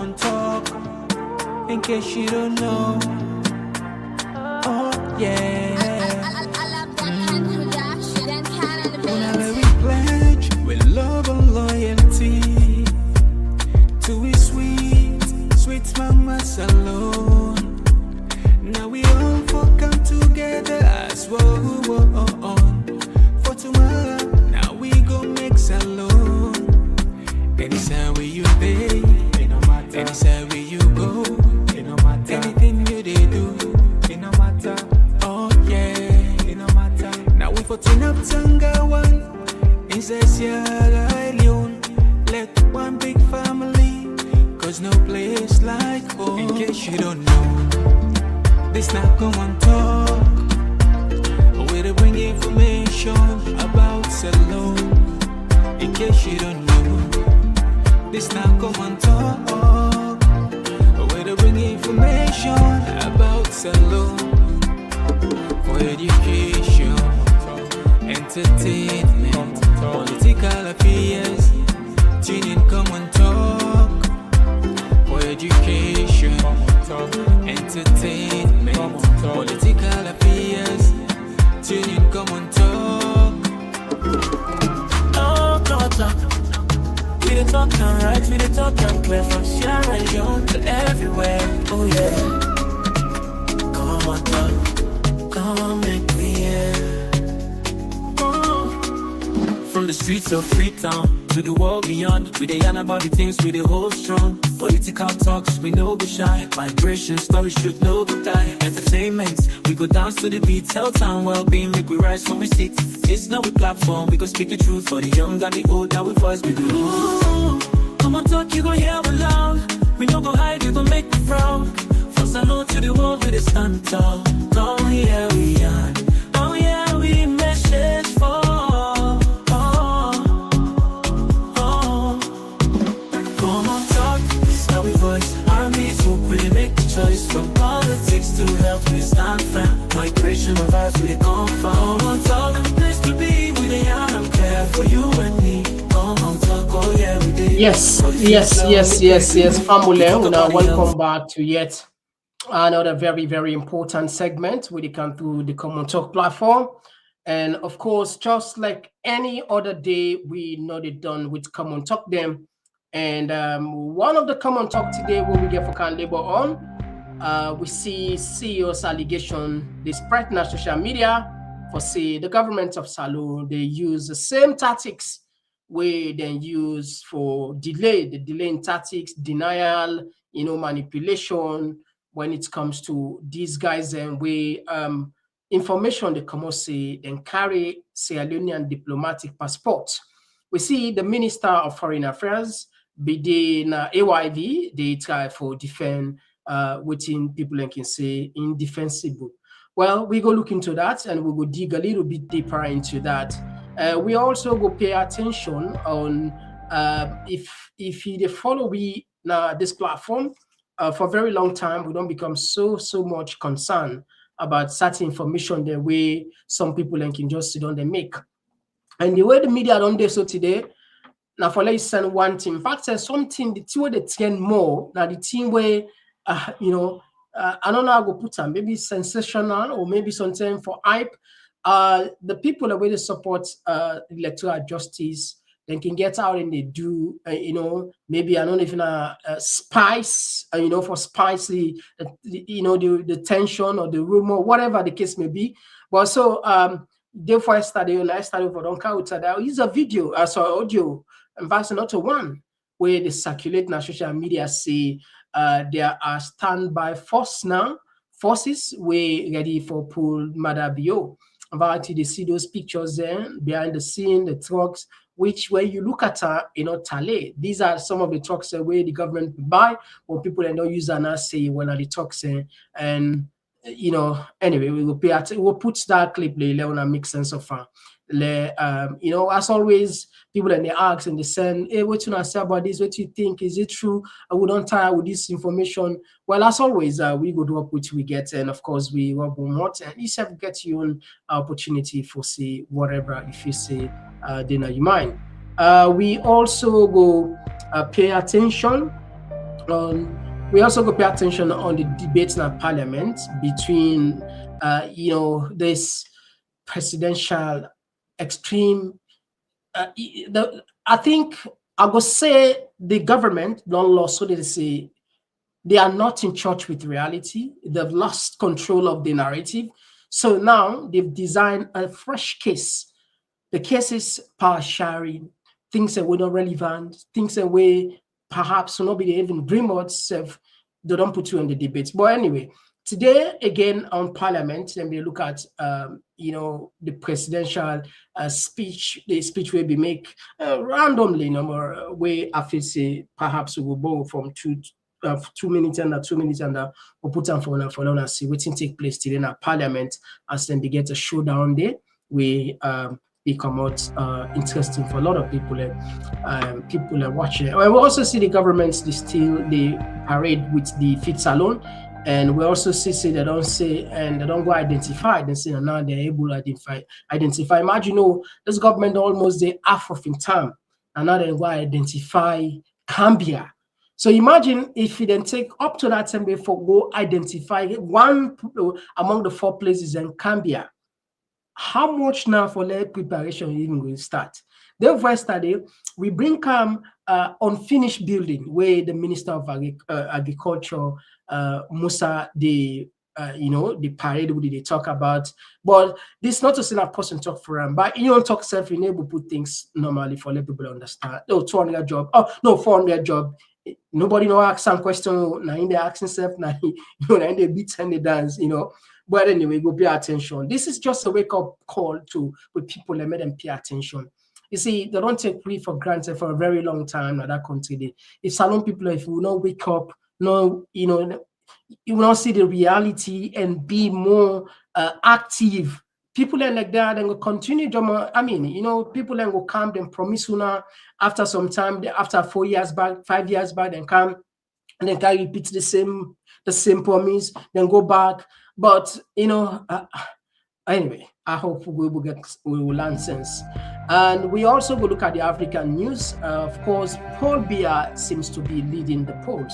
Komon-Tok, in case you don't know. Oh yeah. Whenever we pledge with love and loyalty to we sweet mamas alone. Now we all come together as one. For tomorrow, now we go make alone. Anytime where you day, anytime where you go, anything you they do, it no matter. Oh yeah, it no matter. Now we for turn up Tanga one, inside Sierra Leone. Let one big family, cause no place like home. In case you don't know, this not Komon-Tok. We to bring information about Salon. In case you don't know, this now Komon-Tok. We to bring information about Salon. For education, entertainment, political affairs. Tune in Komon-Tok. For education, entertainment, political affairs. Tune in Komon-Tok. Oh, Komon-Tok. We the talk and right, we the talk and clear from Sierra Leone to everywhere. Oh yeah. Komon-Tok, come make me hear. From the streets of Freetown to the world beyond, we dey yarn about the things we dey hold strong. Political talks, we no go shy. Migration stories should no go die. Entertainment, we go dance to the beat. Health and well-being, make we rise from we seat. It's not a platform, we go speak the truth for the young and the old. That we voice we do. Komon-Tok, you go hear we loud. We no go hide, you go make me proud. From Salon to the world, we dey stand tall. Oh yeah, we are. Oh yeah, we message for. Choice from politics to health, we stand firm. Migration of us, we come from. Komon-Tok, place to be with the young and care for you and me. Komon-Tok, oh yeah, we did. Yes, family. Now welcome back to yet another very important segment where they come through the Komon-Tok platform. And of course, just like any other day, we know they done with Komon-Tok them. And one of the Komon-Tok today where we get for can labor on. We see CEO's allegation they spread on social media for say the government of Salon, they use the same tactics we then use for delaying tactics, denial, manipulation when it comes to these guys and we information they come out say then carry Sierra Leonean diplomatic passport. We see the Minister of Foreign Affairs, Biden AYV, they try for defend within people can say indefensible. Well, we go look into that and we will dig a little bit deeper into that. We also go pay attention on if they follow we now this platform for a very long time, we don't become so much concerned about certain information the way some people can just sit on and make. And the way the media don't do so today. Now, for let's send one team. In fact, there's something the team where they trend more. Now, the team where I don't know how to put them. Maybe sensational or maybe something for hype. The people the way they support electoral justice, they can get out and they do. Maybe I don't know if spice. For spicy, the tension or the rumor, whatever the case may be. But so therefore, I study for don't count. I use a video, audio. In fact, not a one where they circulate on social media say there are standby forces we ready for pull Madabio. In fact, they see those pictures there behind the scene, the trucks, which when you look at Tale, these are some of the trucks where the government buy or people that don't use and now say when are the trucks and anyway, we will we'll put that clip later on and make sense of as always, people and they ask and they send, hey, what you say about this? What you think? Is it true? I would not tire with this information. Well, as always, we go to work which we get, and of course we work on what and each have get you an opportunity for say whatever if you say then you mind. We also go pay attention We also go pay attention on the debates in our parliament between, this presidential extreme. I think I go say the government don't lost, so they say they are not in touch with reality. They've lost control of the narrative. So now they've designed a fresh case. The case is power sharing, things that were not relevant, things that were perhaps nobody even dream of self. They don't put you in the debates. But anyway, today again on Parliament, and we look at the presidential speech. The speech will be make randomly, number way after say perhaps we will go from 2 minutes and 2 minutes and we'll put on for now and see what take place today in our Parliament as then they get a showdown there. We come out interesting for a lot of people. People are watching. We also see the governments the parade with the feet salon, and we also see they don't say and they don't go identify. They say now they're able to identify. Imagine, this government almost the half of in time, and now they go identify Cambia. So imagine if you then take up to that time before go identify one among the 4 places in Cambia. How much now for their preparation even going to start? The first study, we bring unfinished building where the Minister of Agriculture, Musa, the parade they talk about. But this not to say that person talk for him, but talk self enable put things normally for let people understand. 200 job. Oh no, 400 job. Nobody know ask some question. Now in the asking self, now in the beats and the dance, But anyway, go pay attention. This is just a wake-up call with people and make them pay attention. You see, they don't take free for granted for a very long time in that country. If salon people, if you will not wake up, you will not see the reality and be more active. People like that and go continue. People then go come, then promise sooner after some time, after 4 years back, 5 years back, then come and then can repeat the same promise, then go back. But anyway, I hope we will learn sense. And we also go look at the African news. Of course, Paul Biya seems to be leading the polls.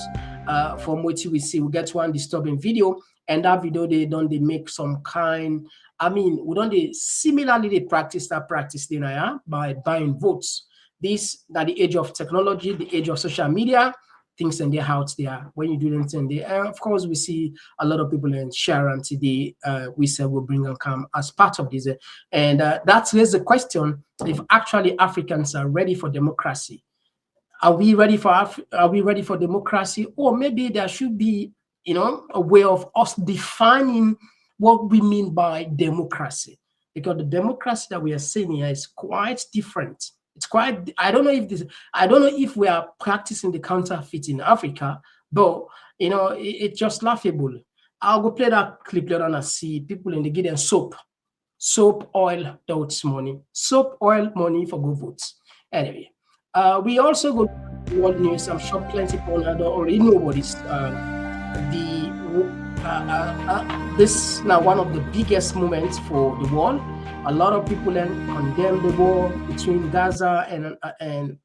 From what we see, we get one disturbing video, and that video they make some kind. We don't similarly they practice by buying votes. This at the age of technology, the age of social media. Things and they're out there. When you do them, and of course, we see a lot of people in Sharon today. We said we'll bring and come as part of this, and that raises the question: if actually Africans are ready for democracy, are we ready for democracy, or maybe there should be, a way of us defining what we mean by democracy, because the democracy that we are seeing here is quite different. It's quite. I don't know if we are practicing the counterfeit in Africa, but it's just laughable. I'll go play that clip later on and see people in the get soap oil votes money, soap oil money for go votes. Anyway, we also go to world news. I'm sure plenty of people already know what is this now one of the biggest moments for the world. A lot of people then condemn the war between Gaza and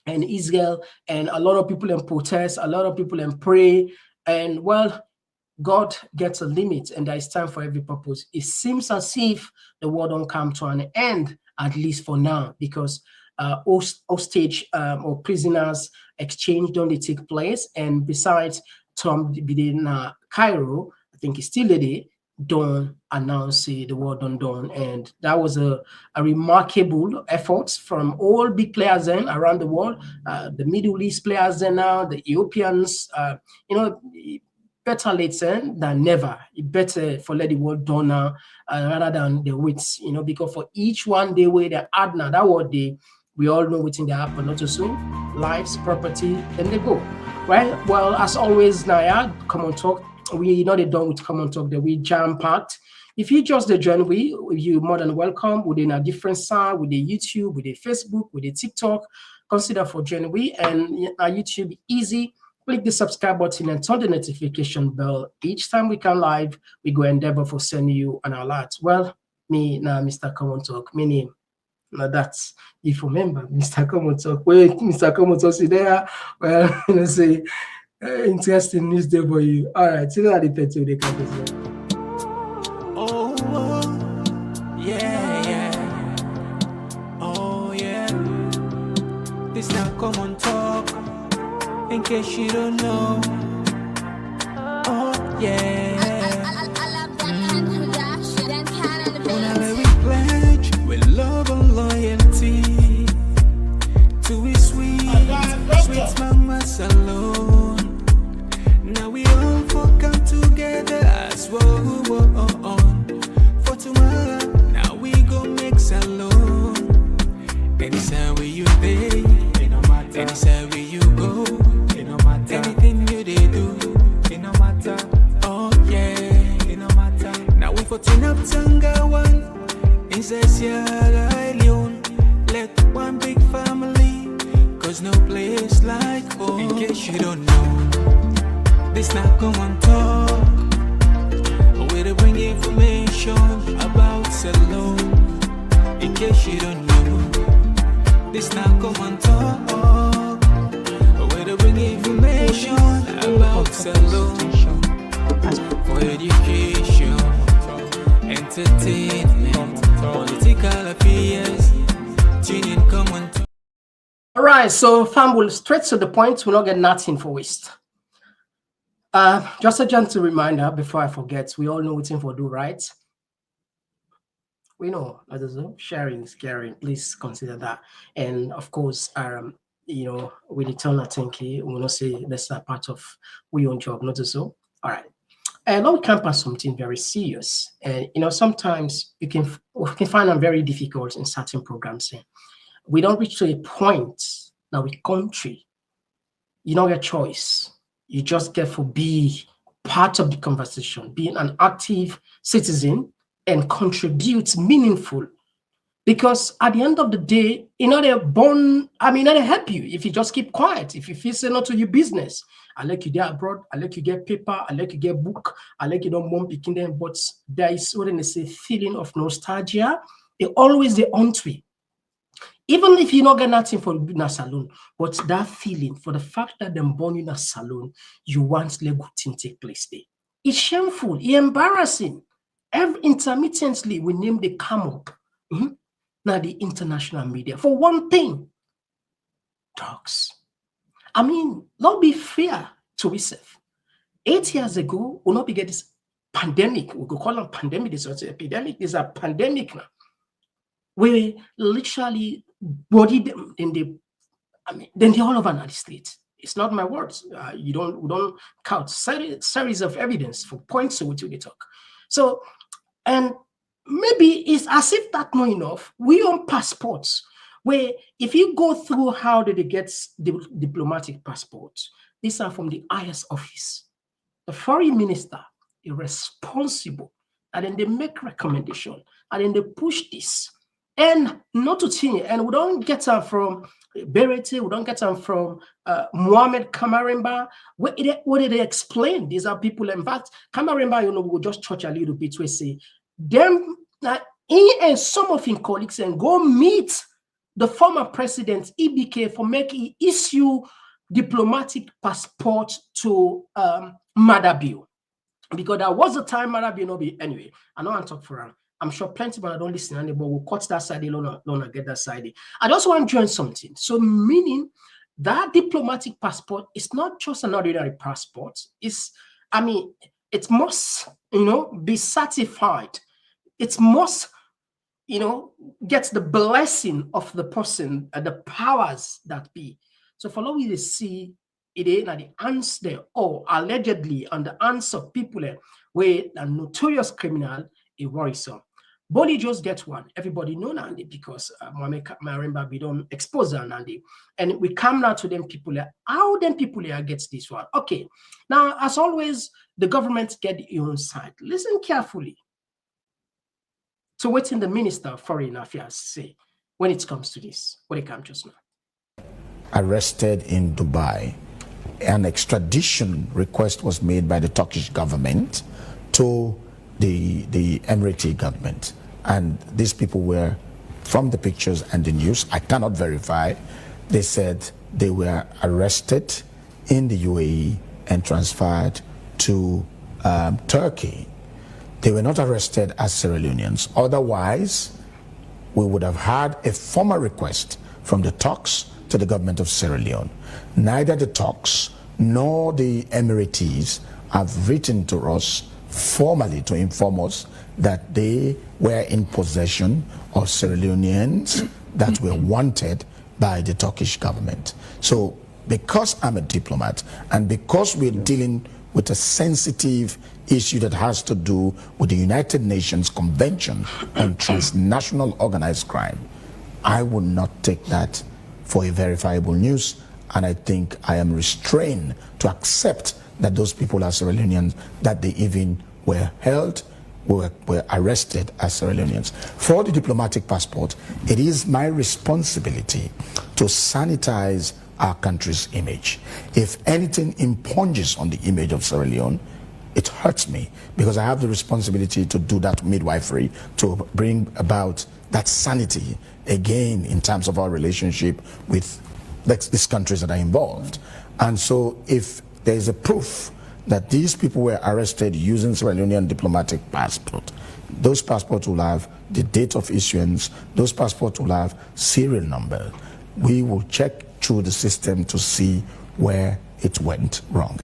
Israel, and a lot of people in protest, a lot of people in pray, and well, God gets a limit, and there is time for every purpose. It seems as if the war don't come to an end, at least for now, because hostage or prisoners exchange don't take place, and besides, Trump in Cairo, I think it's still a day. Don't announce the war done, and that was a remarkable effort from all big players then around the world, the Middle East players then now, the Europeans, better late than never. It better for let the world done now rather than the wits, because for each one day where they add now that word day, we all know what's in the happen, not so lives, property, then they go. Right? Well, as always, Naya, Komon-Tok. We not done with Komon-Tok that we jam-packed. If you just join, you're more than welcome within a different side, with the YouTube, with the Facebook, with the TikTok. Consider for joining and our YouTube easy. Click the subscribe button and turn the notification bell. Each time we come live, we go endeavor for sending you an alert. Well, me now, Mr. Komon-Tok, my name. Now that's if you remember, Mr. Komon-Tok. Wait, Mr. Komon-Tok, see there. Well, say. Interesting news day for you. All right, see that the petrol they come as well. Oh, yeah. Oh, yeah. This now Komon-Tok. In case you don't know. Oh, yeah. Whenever we pledge with love and loyalty to we sweet mamas alone. Now we all folk come together as one. For tomorrow, now we go make salon. Anytime where you pay, it no matter. Anytime where you go, it no matter. Anything you they do, it no matter. Oh yeah, it no matter. Now we for turn up Tanga one. Inside Sierra Leone, let one big family, cause no place like home. In case you don't know, this not Komon-Tok. Where they bring information about salon. In case you don't know, this not Komon-Tok. Where they bring information about salon. For education, entertainment, political affairs, tuning Komon-Tok. All right, so fam, will straight to the point. We'll not get nothing for waste. Just a gentle reminder before I forget, we all know what for do, right? We know, as well, sharing is caring. Please consider that. And of course, you know, with eternal thinking, we will not say that's a part of we own job, not so. All right. And now we can pass something very serious. And you know, sometimes we can find them very difficult in certain programs. We don't reach to a point now with country. You don't get choice. You just get to be part of the conversation, being an active citizen and contribute meaningful. Because at the end of the day, you know, they're born, I mean, they help you if you just keep quiet. If you feel say not to your business, I like you there abroad, I like you get paper, I like you get book, I like you don't mom picking them, but there is what they say feeling of nostalgia. They always the entry. Even if you not get nothing for in a salon, but that feeling for the fact that them born in a salon, you want let good thing take place there. It's shameful, it's embarrassing. Intermittently, we name the come up. Now the international media. For one thing, drugs. I mean, not be fair to yourself. 8 years ago, we'll not be get this pandemic. We could call it pandemic. This is an epidemic. This is a pandemic now. We literally body them in the, I mean, then they all over the street. It's not my words. We don't count series of evidence for points to which we talk. So, and maybe it's as if that's not enough. We own passports where if you go through how did they get the diplomatic passports, these are from the highest office. The foreign minister is responsible, and then they make recommendation, and then they push this. And not to change, and we don't get them from Berete, we don't get them from Mohammed Kamarimba. What did they explain? These are people, in fact, Kamarimba, you know, we'll just touch a little bit. We say, them, he and some of his colleagues and go meet the former president, EBK, for making issue diplomatic passport to Madabio. Because that was the time Madabio no be, anyway, I know I'm talking for him. I'm sure plenty but I don't listen anymore. We'll cut that side, don't get that side. I just want to join something. So meaning that diplomatic passport is not just an ordinary passport. It's, I mean, it must, you know, be certified. It must, you know, get the blessing of the person and the powers that be. So for now we see it in the hands there, or allegedly on the hands of people where a notorious criminal is worrisome. Bolle Jos get one. Everybody know Nandi because Mohammed Kamarimba we don't expose Nandi. And we come now to them people how them people here gets this one. Okay. Now, as always, the government get your own side. Listen carefully to what the Minister of Foreign Affairs say when it comes to this. What it comes just now. Arrested in Dubai. An extradition request was made by the Turkish government to the Emirati government, and these people were, from the pictures and the news, I cannot verify, they said they were arrested in the UAE and transferred to Turkey. They were not arrested as Sierra Leoneans. Otherwise, we would have had a formal request from the Toks to the government of Sierra Leone. Neither the Toks nor the Emiratis have written to us formally to inform us that they were in possession of Sierra Leoneans that were wanted by the Turkish government. So because I'm a diplomat and because we're dealing with a sensitive issue that has to do with the United Nations Convention on Transnational Organized Crime, I would not take that for a verifiable news, and I think I am restrained to accept that those people are Sierra Leoneans, that they even were held, were arrested as Sierra Leoneans. For the diplomatic passport, it is my responsibility to sanitize our country's image. If anything impinges on the image of Sierra Leone, it hurts me, because I have the responsibility to do that midwifery, to bring about that sanity again in terms of our relationship with these countries that are involved. And so if there is a proof that these people were arrested using Sierra Leonean diplomatic passport, those passports will have the date of issuance, those passports will have serial number. We will check through the system to see where it went wrong.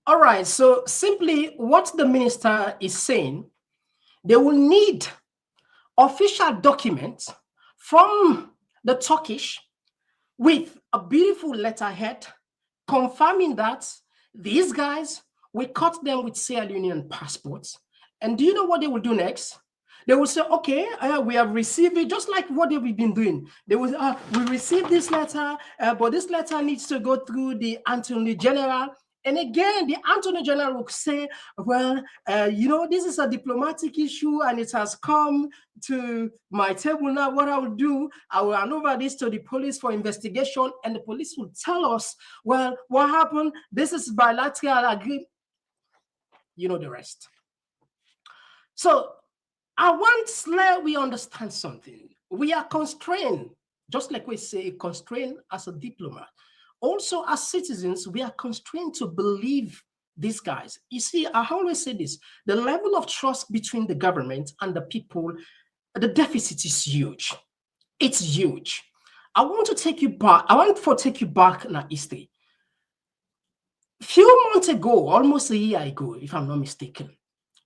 All right, so simply what the minister is saying, they will need official documents from the Turkish with a beautiful letterhead confirming that these guys, we caught them with Sierra Leonean passports. And do you know what they will do next? They will say, okay, we have received it, just like what they've been doing. They will say, we received this letter, but this letter needs to go through the Attorney General. And again, the Attorney General will say, well, you know, this is a diplomatic issue and it has come to my table now. What I will do, I will hand over this to the police for investigation, and the police will tell us, well, what happened? This is bilateral agreement. You know the rest. So I want we understand something. We are constrained, just like we say, constrained as a diplomat. Also, as citizens, we are constrained to believe these guys. You see, I always say this, the level of trust between the government and the people, the deficit is huge. It's huge. I want to take you back in our history. A few months ago, almost a year ago, if I'm not mistaken,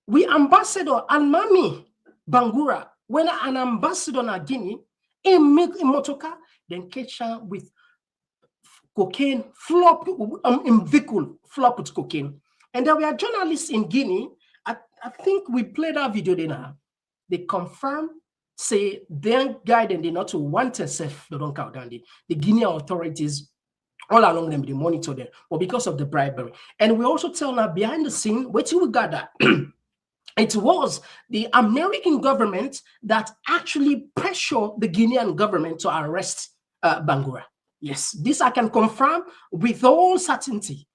we Ambassador Almami Bangura, when an ambassador in Guinea, in Motoka, then catch her with cocaine, in vehicle, flop with cocaine. And there were journalists in Guinea. I think we played that video there now. They confirm, say, their guidance, they not to want to self, they don't count down the Guinea authorities. All along them, they monitor them, but because of the bribery. And we also tell now behind the scene, wait till we got that. It was the American government that actually pressured the Guinean government to arrest Bangura. Yes, this I can confirm with all certainty.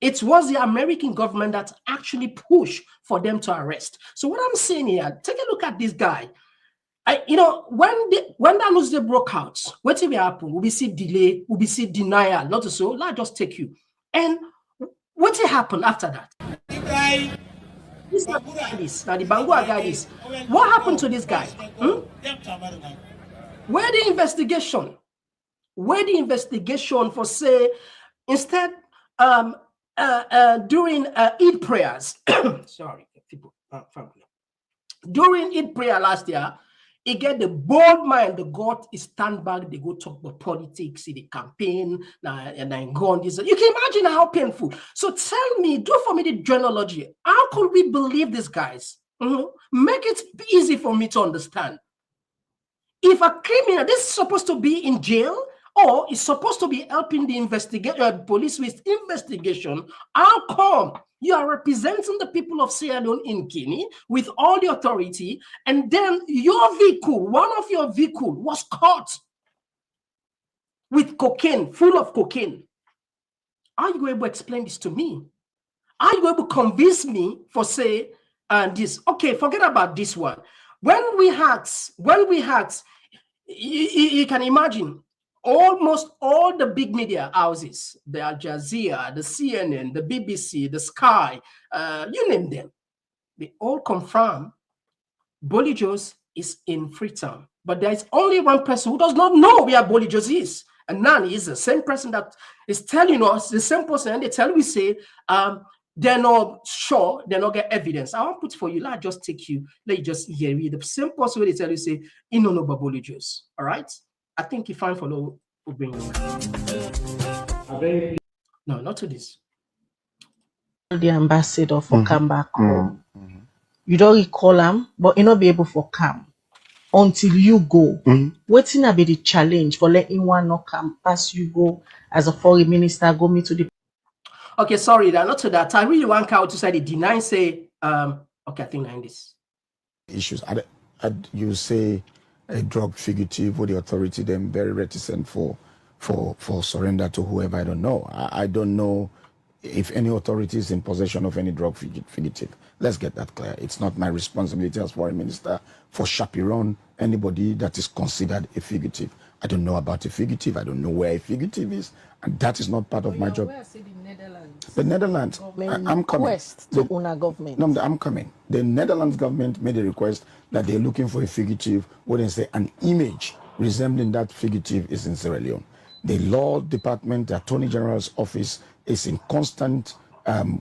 It was the American government that actually pushed for them to arrest. So what I'm saying here, take a look at this guy. You know, when that news broke out, what will happen? We see delay, we see denial, not so. Let's just take you. And what will happen after that? This now the Bangura guy is. What happened to this guy? Where the investigation? Where the investigation for say instead during Eid prayers? Sorry, people, family. During Eid prayer last year, he get the bold mind, the God is stand back, they go talk about politics, see the campaign, and then go on this. You can imagine how painful. So tell me, do for me the genealogy. How could we believe these guys? Make it easy for me to understand. If a criminal, this is supposed to be in jail, or is supposed to be helping the police with investigation, how come you are representing the people of Sierra Leone in Guinea with all the authority, and then your vehicle, one of your vehicle was caught with cocaine, full of cocaine? Are you able to explain this to me? Are you able to convince me for say this? Okay, forget about this one. When we had, you can imagine, almost all the big media houses, the Al Jazeera, the CNN, the BBC, the Sky, you name them, they all confirm Bolle Jos is in Freetown. But there is only one person who does not know where Bolle Jos is. And Nani is the same person that is telling us, the same person, and they tell we say, they're not sure, they're not get evidence. I won't put for you, let just take you, let you just hear me. The same person they tell you say, you know Bolle Jos. All right? I think you find for no bring no, not to this. The ambassador for come back home. You don't recall him, but you not be able for come until you go. Waiting a be the challenge for letting one not come pass you go as a foreign minister go me to the. Okay, sorry, that not to that. I really want out to say the deny say okay, I think like this. Issues. You say a drug fugitive or the authority them very reticent for surrender to whoever. I don't know. I don't know if any authority is in possession of any drug fugitive. Let's get that clear. It's not my responsibility as foreign minister for chaperone anybody that is considered a fugitive. I don't know about a fugitive. I don't know where a fugitive is, and that is not part of my job. Where the Netherlands? The Netherlands. I'm coming. Request to own a government. No, I'm coming. The Netherlands government made a request that they're looking for a fugitive. What they say, an image resembling that fugitive is in Sierra Leone. The Law Department, the Attorney General's office, is in constant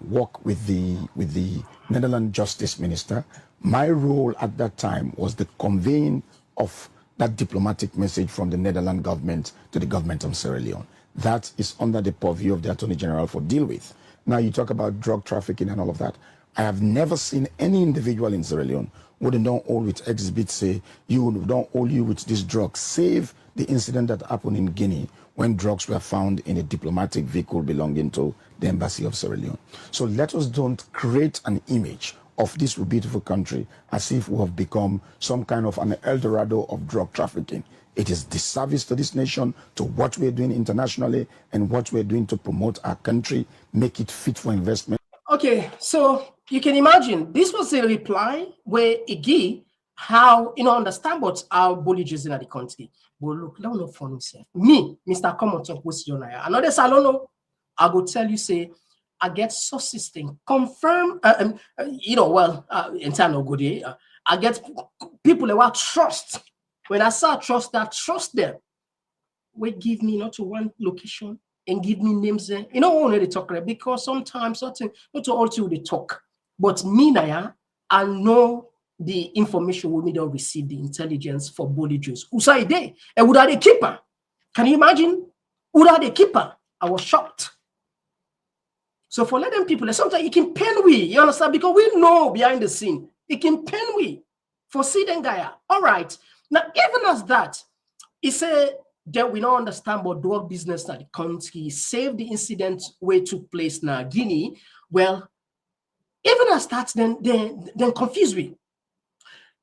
work with the Netherlands Justice Minister. My role at that time was the conveying of that diplomatic message from the Netherlands government to the government of Sierra Leone. That is under the purview of the Attorney General for deal with. Now you talk about drug trafficking and all of that. I have never seen any individual in Sierra Leone who don't all with exhibits say, you don't all you with this drug, save the incident that happened in Guinea when drugs were found in a diplomatic vehicle belonging to the embassy of Sierra Leone. So let us don't create an image of this beautiful country as if we have become some kind of an El Dorado of drug trafficking. It is disservice to this nation, to what we're doing internationally and what we're doing to promote our country, make it fit for investment. Okay, so you can imagine this was a reply where Iggy how understand what our Bolle Jos in the country. But look, let me not for himself. Me, Mr. Komon-Tok, what's your name? Another I don't know. I go tell you, say, I get sources thing confirm. Internal good day. I get people that will trust. When I say trust, that trust them. We give me not to one location and give me names there. You know only they talk right? Because sometimes something not to all two they talk. But me, Naya, I know the information we don't receive the intelligence for Bolle Jos. Usai day and would the keeper? Can you imagine? Would the keeper? I was shocked. So for letting people, sometimes it can pain we, you understand? Because we know behind the scene, it can pain we for seeing Gaia. All right. Now, even as that, he said that we don't understand about drug business that the country saved the incident where took place now Guinea. Well, even as that, then confuse we.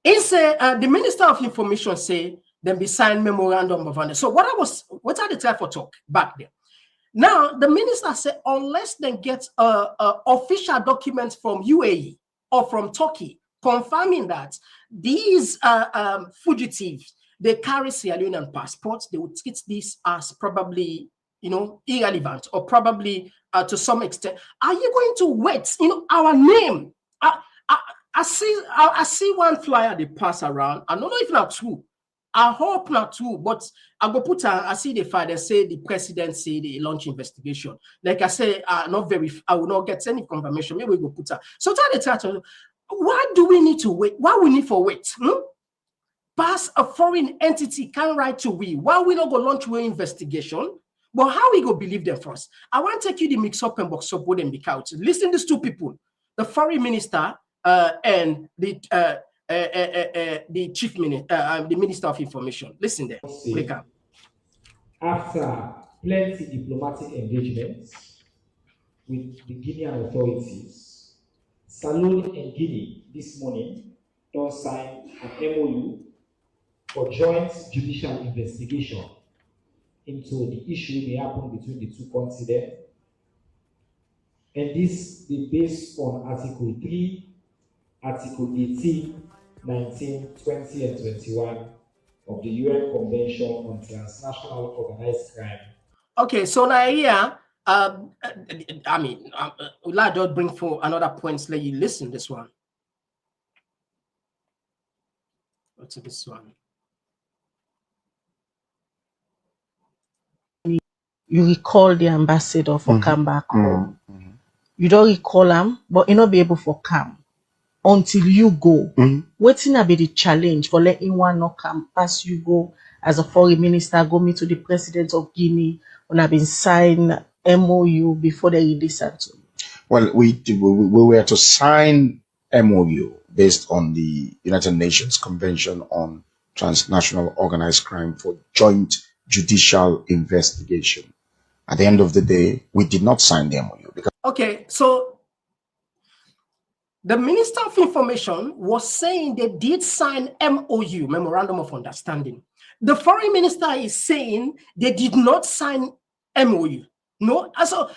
He said the Minister of Information say then be signed memorandum of understanding. So what are the type for talk back there? Now, the minister said, unless they get official documents from UAE or from Turkey confirming that these fugitives, they carry Sierra Leonean passports, they would treat this as probably, irrelevant or probably to some extent. Are you going to wait? Our name. I see one flyer they pass around. I don't know if not true. I hope not true, but I go put I see the file. They say the president say they launch investigation. Like I say, I will not get any confirmation. Maybe we go put her. So tell the title. Why do we need to wait? Why we need for wait? Pass a foreign entity can write to we. Why we not go launch we investigation? But how we go believe them first? I want to take you the mix up and box up with them because listen to these two people, the foreign minister and the chief minister, the minister of information. Listen there. After plenty diplomatic engagements with the Guinean authorities, Salone and Guinea this morning don't sign an MOU for joint judicial investigation into the issue that happened between the two continents. And this is based on Article 3, Article 18, 19, 20, and 21 of the UN Convention on Transnational Organized Crime. Okay, so now here, I mean, will I just bring for another point? Let you listen this one. What's this one? You recall the ambassador for come back home. You don't recall him, but you not be able for come until you go. Waiting a be the challenge for letting one not come as you go as a foreign minister, go meet to the president of Guinea when I've been signed MOU before they release it to you. Well, we were to sign MOU based on the United Nations Convention on Transnational Organized Crime for joint judicial investigation. At the end of the day, we did not sign the MOU. Because okay, so the Minister of Information was saying they did sign MOU, Memorandum of Understanding. The Foreign Minister is saying they did not sign MOU. No, so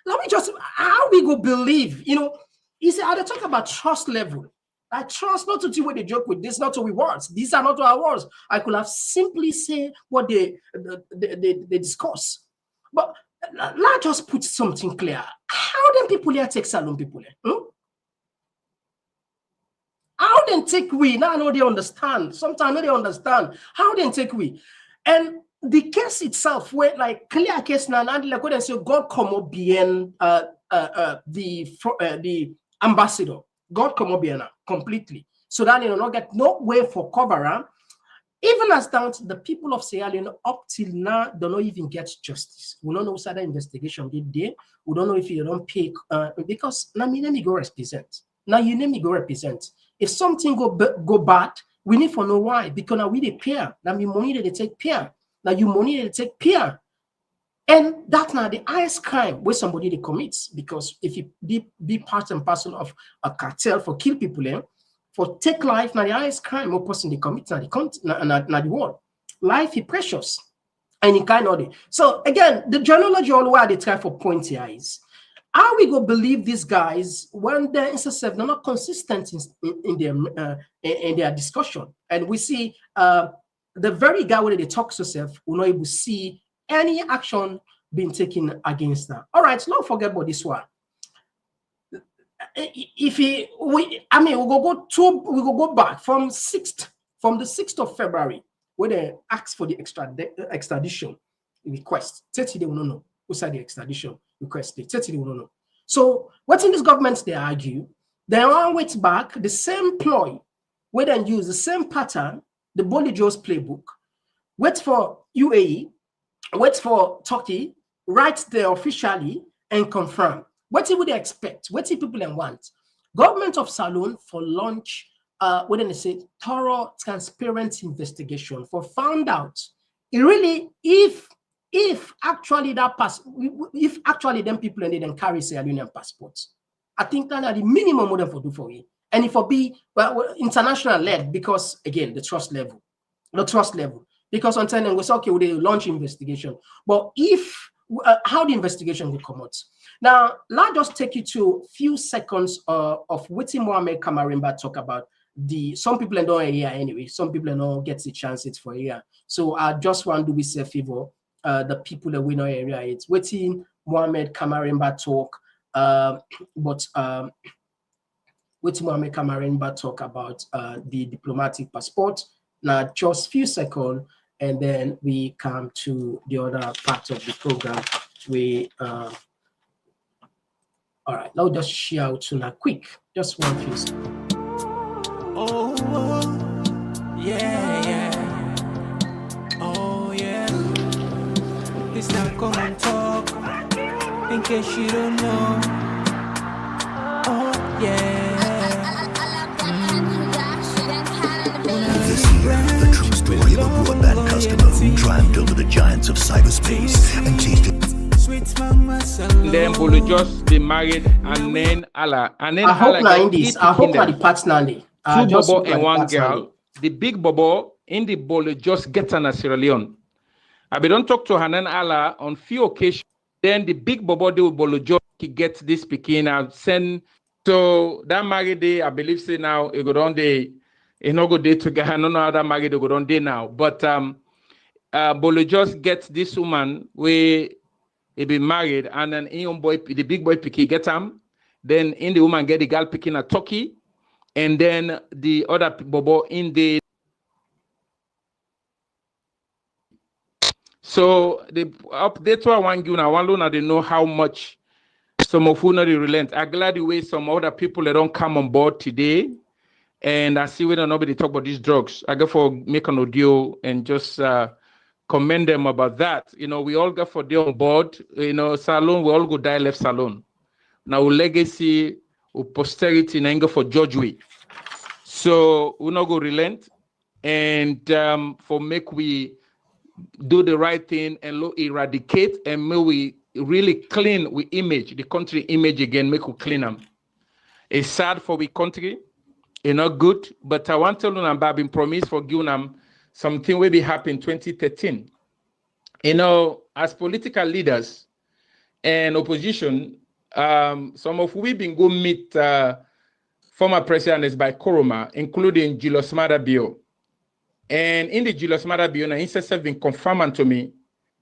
let me just, how we go believe, you know, you see, I talk about trust level. I trust not to do what they joke with. This not our words. These are not our words. I could have simply said what they discuss. But let's just put something clear. How them people here take salon people here? How them take we? Now I know they understand. Sometimes they understand. How them take we? And the case itself, where like clear case now, and like what they say, God come up behind the ambassador. God come up behind completely. So that you not get no way for cover. Even as down to the people of Sierra Leone up till now don't not even get justice. We don't know what's that investigation did there. We don't know if you don't pay because now you name me go represent. Now you name me go represent. If something go bad, we need to know why. Because now we they pay. Now me money they take pay. Now you money they take pay. And that's now the highest crime where somebody they commits. Because if you be part and parcel of a cartel for kill people, for take life, now the highest crime more person they commit now the world. Life is precious. And it kind of so again, the genealogy all where they try for pointy eyes. How we go believe these guys when they're they're not consistent in their discussion? And we see the very guy when they talk to self will not able to see any action being taken against them. All right, so don't forget about this one. If we go back from the 6th of February when they asked for the extradition request. 30 they will not know. What's the extradition request? 30 they will not know. So what's in this government they argue, they all wait back the same ploy, where they use the same pattern, the Bolle Jos playbook, wait for UAE, wait for Turkey, write there officially and confirm. What would they expect? What do people want? Government of Salon for launch, what did they say? Thorough, transparent investigation for found out really if actually that pass, if actually them people and they then carry Sierra Leonean passports. I think that are the minimum model for do for it, and if for be international led because again the trust level. Because on time we say okay, we launch investigation, but if how the investigation will come out. Now, let's just take you to a few seconds of what Mohamed Kamarimba talk about. Some people don't hear anyway. Some people don't get the chance it's for here. So I just want to be a favor. The people that we know area it's waiting Mohamed Kamarimba talk. But Mohamed Kamarimba talk about the diplomatic passport. Now, just few seconds, and then we come to the other part of the program. All right, now just share out to now quick, just one few seconds. Oh, yeah. Oh, yeah. This not Komon-Tok, in case you don't know. Oh, yeah. This year, the true story of a broadband customer who triumphed over the giants of cyberspace and tasted. Then Bolle Jos be married and then Allah. And then I hope Allah not this. I hope not the personally. Two bobo and one girl. The big bobo in the Bolle Jos gets an Sierra Leone. I don't talk to Hanan Allah on few occasions. Then the big bobo do Bolle Jos he gets this speaking and send. So that married day, I believe say now it go on the no go day together. I don't know how that married they go on day now. But Bolle Jos gets this woman where he be married, and then in boy, the big boy picky get him. Then in the woman get the girl picking a turkey, and then the other bobo in the. So the update to one give now one loan, they know how much some of who know the relent. I'm glad the way some other people that don't come on board today, and I see whether nobody talk about these drugs. I go for make an audio and just commend them about that. You know, we all go for their on board. You know, salon we all go die left salon. Now legacy, posterity, and go for George way. So we not go relent, and for make we do the right thing and eradicate, and may we really clean we image the country image again, make we clean them. It's sad for we country, it's not good, but I want to tell you I've been promised for giving them something will be happen in 2013. You know, as political leaders and opposition, some of we been go meet former presidents by Koroma, including Julius Maada Bio. And in the Julius Maada Bio, he have been confirming to me.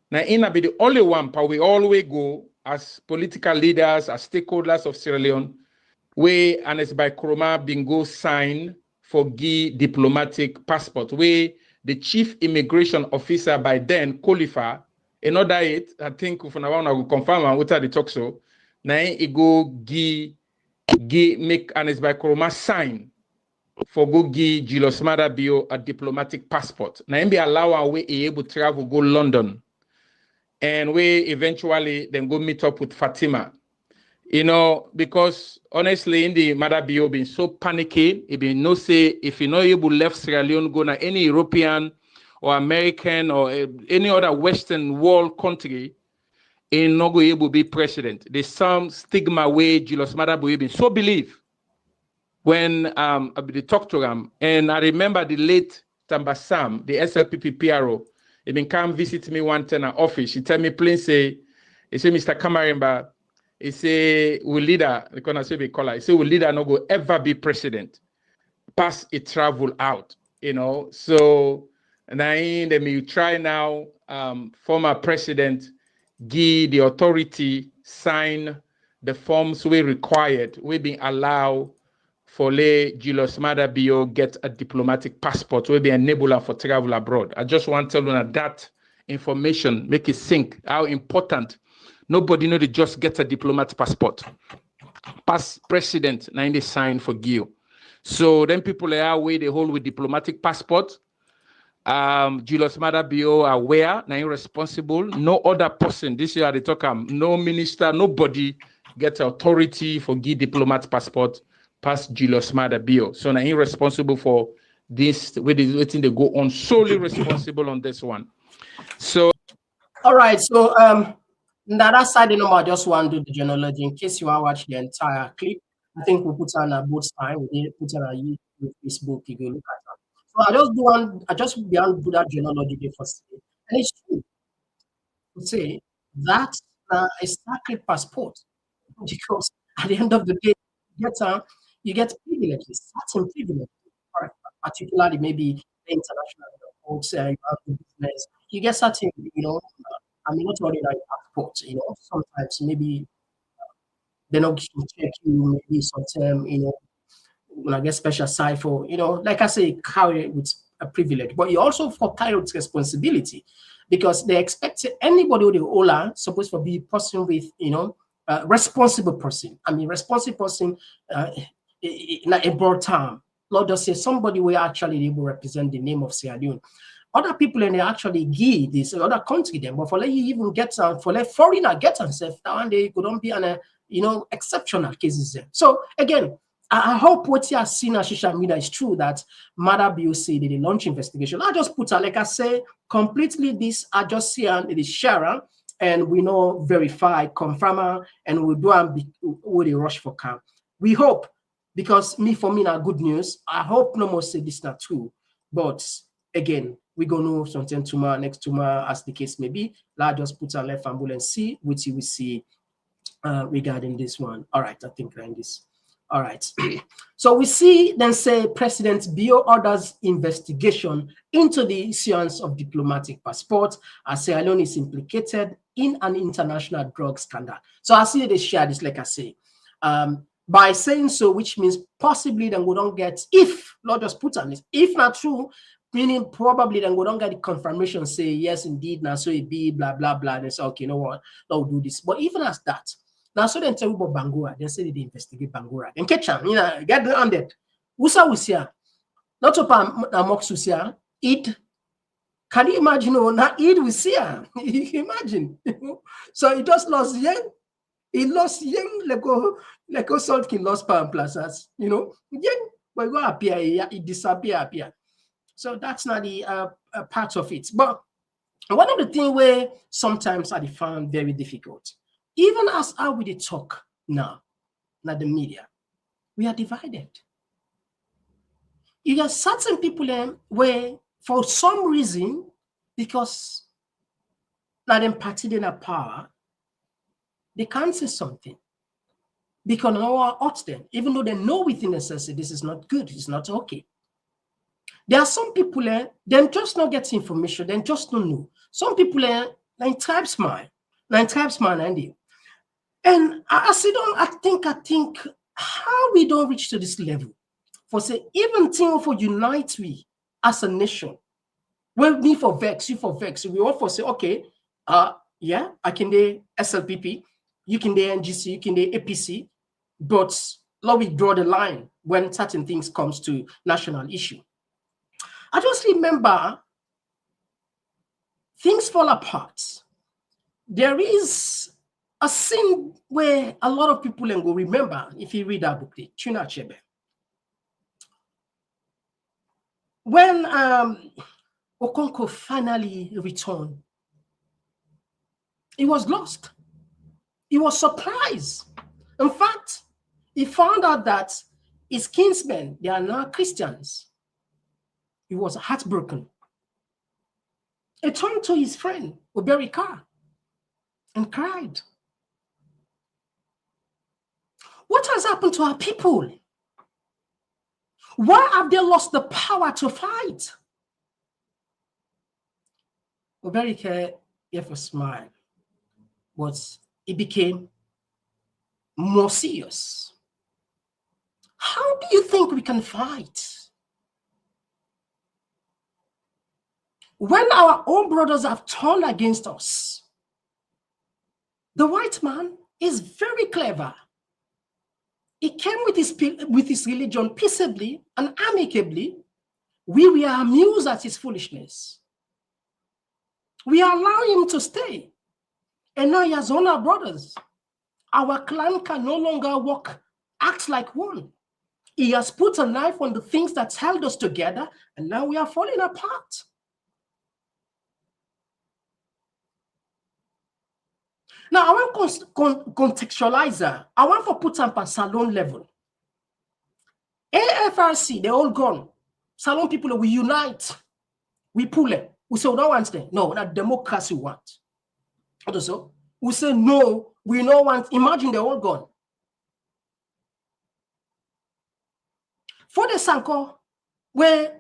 Now, I be the only one, but we always go as political leaders, as stakeholders of Sierra Leone, where and it's by Koroma been go sign for diplomatic passport, where the chief immigration officer by then qualify. Another it, I think if I will confirm and what the talk so. Now it go make and it's by Koroma sign for go give Julius Maada Bio a diplomatic passport. Now be allow our way able to travel go London, and we eventually then go meet up with Fatima. You know, because honestly, in the Maada Bio been so panicky, it been no say if you know able left Sierra Leone go to any European or American or any other Western world country, in not go able to be president. There's some stigma way Julius Maada Bio been so believe. When they talk to him, and I remember the late Tambasam, the SLPP PRO, he been come visit me one time in office. He tell me plain say, he say, Mr. Kamarimba, he say, we leader, because I say we call her, he say, we leader not go ever be president. Pass it travel out, you know. So and then you try now, former president, give the authority, sign the forms we required, we being allowed for Julius Maada Bio get a diplomatic passport, will be enabler for travel abroad. I just want to tell you that information, make it sink, how important. Nobody know they just get a diplomatic passport. Past president, now they sign for Gio. So then people are where they hold with diplomatic passport. Julius Maada Bio aware, now responsible. No other person, this year they talk, no minister, nobody get authority for give diplomatic passport past Julius Maada Bio. So now he responsible for this, waiting they go on, solely responsible on this one. So all right, so that side, you know, I just want to do the genealogy in case you want to watch the entire clip. I think we'll put on a both time, we put on a YouTube, Facebook, you go look at that. So I just be able to do that genealogy for today. And it's true to say that a sacred passport, because at the end of the day, you get privileges, certain privileges, particularly maybe the international reports, you have the business, you get certain, you know, I mean, not ordinary passports, you know, sometimes maybe they're not check you, maybe sometimes, you know, when I get special side for, you know, like I say, carry it with a privilege, but you also for carry with responsibility, because they expect anybody with the OLA supposed to be a person with, you know, responsible person. I mean, responsible person in a broad term. Not just say somebody will actually able to represent the name of Sierra Leone. Other people and they actually give this other country them, but for let you even get for let foreigner get themselves down, they couldn't be an you know exceptional cases there. So again, I hope what you are seeing on social media is true that Maada Bio say they launch investigation. I just put like I say, completely this I just see and it is Sharon. And we know verify, confirm, and we do with a rush for camp. We hope, because for me now good news. I hope no more say this not true. But again, we gonna know something tomorrow, next tomorrow, as the case may be. Let's just put our left ambulance and see what you will see regarding this one. All right, I think like this. All right. So we see then say President Bio orders investigation into the issuance of diplomatic passports as Sierra Leone is implicated in an international drug scandal. So I see they share this, like I say. By saying so, which means possibly then we don't get, if, not just put on this, if not true, meaning probably then we don't get the confirmation, say, yes, indeed, now so it be, blah, blah, blah, and say, okay, you know what, now we'll do this. But even as that, now, so then tell you about Bangura, then say they investigate Bangura. Then catch them, you know, get the undead. Usa Usia, not to Mox Usia, it. Can you imagine? Oh, not it Usia. Imagine. So he just lost yen. He lost yen, like salt king lost power plazas. You know, yen, but go appear, it disappear, appear. So that's not the part of it. But one of the things where sometimes I found very difficult. Even as how we talk now, not the media, we are divided. You got certain people where, for some reason, because not them party in a power, they can't say something. Because no one ought them, even though they know within themselves this is not good, it's not okay. There are some people they just not get information, they just don't know. Some people like tribesman, and and I think how we don't reach to this level for say even thing for unite we as a nation. Well, me for vex, you for vex. We all for say, okay, yeah, I can do SLPP, you can do NGC, you can do APC, but let we draw the line when certain things comes to national issue. I just remember things fall apart. There is a scene where a lot of people will remember if you read that book, the Tuna Chebe. When Okonko finally returned, he was lost. He was surprised. In fact, he found out that his kinsmen, they are now Christians. He was heartbroken. He turned to his friend, Oberika, and cried. What has happened to our people? Why have they lost the power to fight? Oberika gave a smile, but it became more serious. How do you think we can fight when our own brothers have turned against us? The white man is very clever. He came with his religion peaceably and amicably. We were amused at his foolishness. We allow him to stay. And now he has won our brothers. Our clan can no longer act like one. He has put a knife on the things that held us together, and now we are falling apart. Now, I want contextualizer. I want to put them at salon level. AFRC, they're all gone. Salon people, we unite. We pull it. We say, we don't want them. No, that democracy we want. Also, we say, no, we don't want. Imagine they're all gone. For the Sanko, where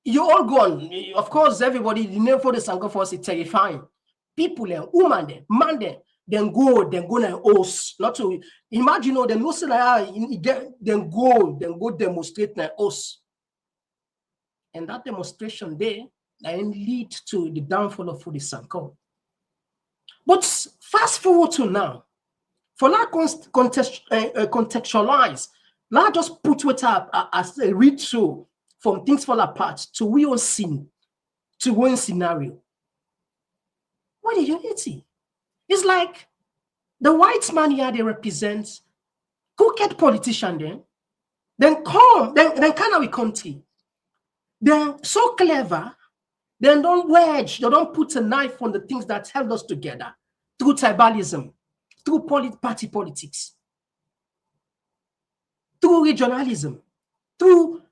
you're all gone, of course, everybody, the name for the Sanko for us is terrifying. People, woman, man, then go na us. Not to imagine, they no say then go demonstrate na us. And that demonstration there then lead to the downfall of the Sanko. But fast forward to now, for now contextualize, now just put it up as a read through from things fall apart to we all scene to one scenario. What is unity? It's like the white man here, they represent crooked politician then come we country. They're so clever, they don't wedge, they don't put a knife on the things that held us together through tribalism, through party politics, through regionalism, through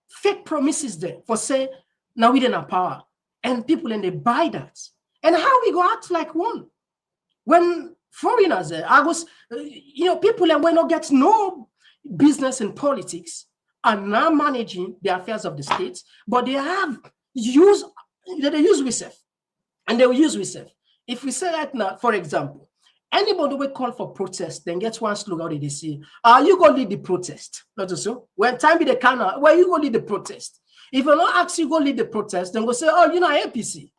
fake promises there for say, now we didn't have power. And people and they buy that. And how we go act like one? When foreigners, people when not get no, business and politics are now managing the affairs of the states, but they use reserve, and they will use reserve. If we say right now, for example, anybody will call for protest, then get one slogan they say, are you going to lead the protest? Not so. When time be the canal, where you going to lead the protest? If you not ask you go lead the protest, then go say, oh, you know, APC.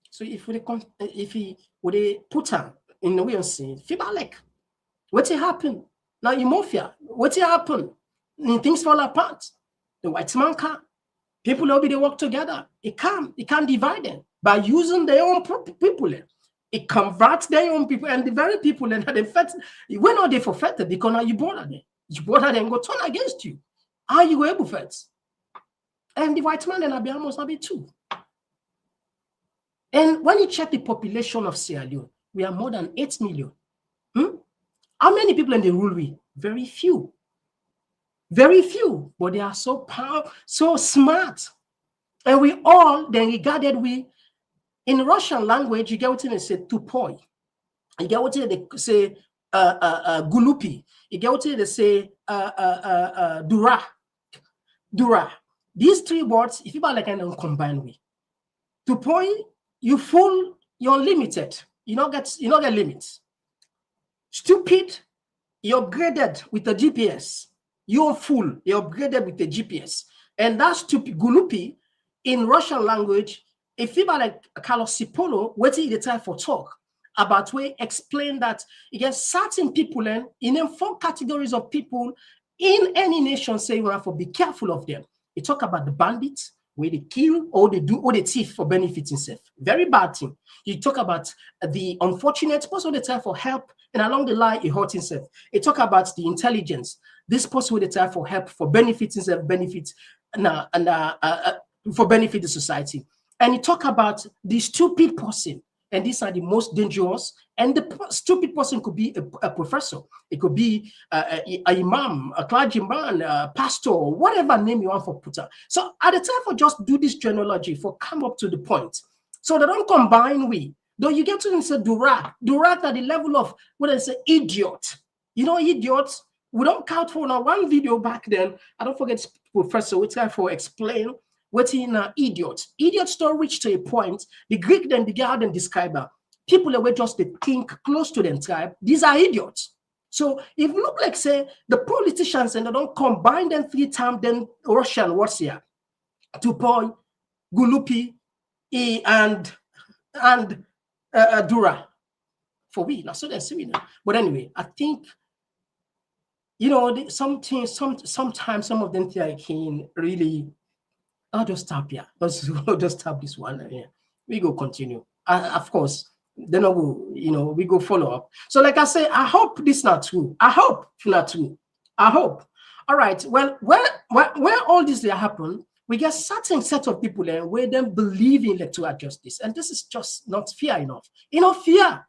So if he would put her in the way of saying, feel like, what's it happen? Now you mafia, what's it happen? And things fall apart. The white man can't. People will be they work together. It can't divide them by using their own people. It converts their own people, and the very people that they fight, when are they forfeited? Because now you border them. You border them go turn against you. How you go able to fight? And the white man and Abia must be too. And when you check the population of Sierra Leone, we are more than 8 million. How many people in the rule we? Very few. Very few, but they are so powerful, so smart. And we all then regarded in Russian language, you get what they say tupoi. You get what they say gulupi. You get what they say dura. Dura. These 3 words, if you are like an combined with tupoi, you full, you're limited. You don't get limits. Stupid, you're graded with the GPS. You're full, you're upgraded with the GPS. And that stupid gulupi in Russian language, if you like Carlos Cipolo, waiting the time for talk about we explain that you get certain people in 4 categories of people in any nation say we have to be careful of them. You talk about the bandits, where they kill or they do or they thief for benefits himself. Very bad thing. You talk about the unfortunate, most of the time for help, and along the line, he hurt himself. You talk about the intelligence. This person with the time for help, for benefits himself, for benefit the society. And you talk about the stupid person, and these are the most dangerous. And the stupid person could be a professor. It could be a imam, a clergyman, a pastor, whatever name you want for putter. So at the time for just do this genealogy, for come up to the point. So they don't combine with. Though you get to say Durak at the level of what I say idiot. You know, idiots. We don't count for now. One video back then. I don't forget Professor which I for explain what in idiot. Idiots don't reach to a point. The Greek then began and describe her. People that were just the think close to them tribe. These are idiots. So if you look like say the politicians and they don't combine them 3 times, then Russian what's here? Tupoi, Gulupi, and Dura. For we, now so that's it. But anyway, I think you know sometimes some of them can really. I'll just stop here. Let's just stop this one here. We go continue. Of course, then I will, we go follow up. So, like I say, I hope this not true. I hope not true. I hope. All right. Well, where all this they happen, we get certain set of people there where them believe in electoral justice, and this is just not fair enough. Fear.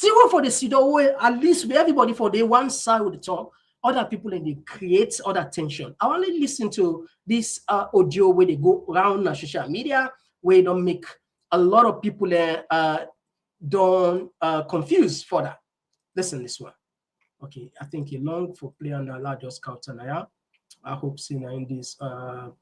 Zero for the CEDAW way, at least everybody for the one side of the talk, other people and they create other tension. I only listen to this audio where they go around on social media, where they don't make a lot of people don't confuse further. Listen this one. Okay, I think a long for play on the largest counter now. I hope seeing in this all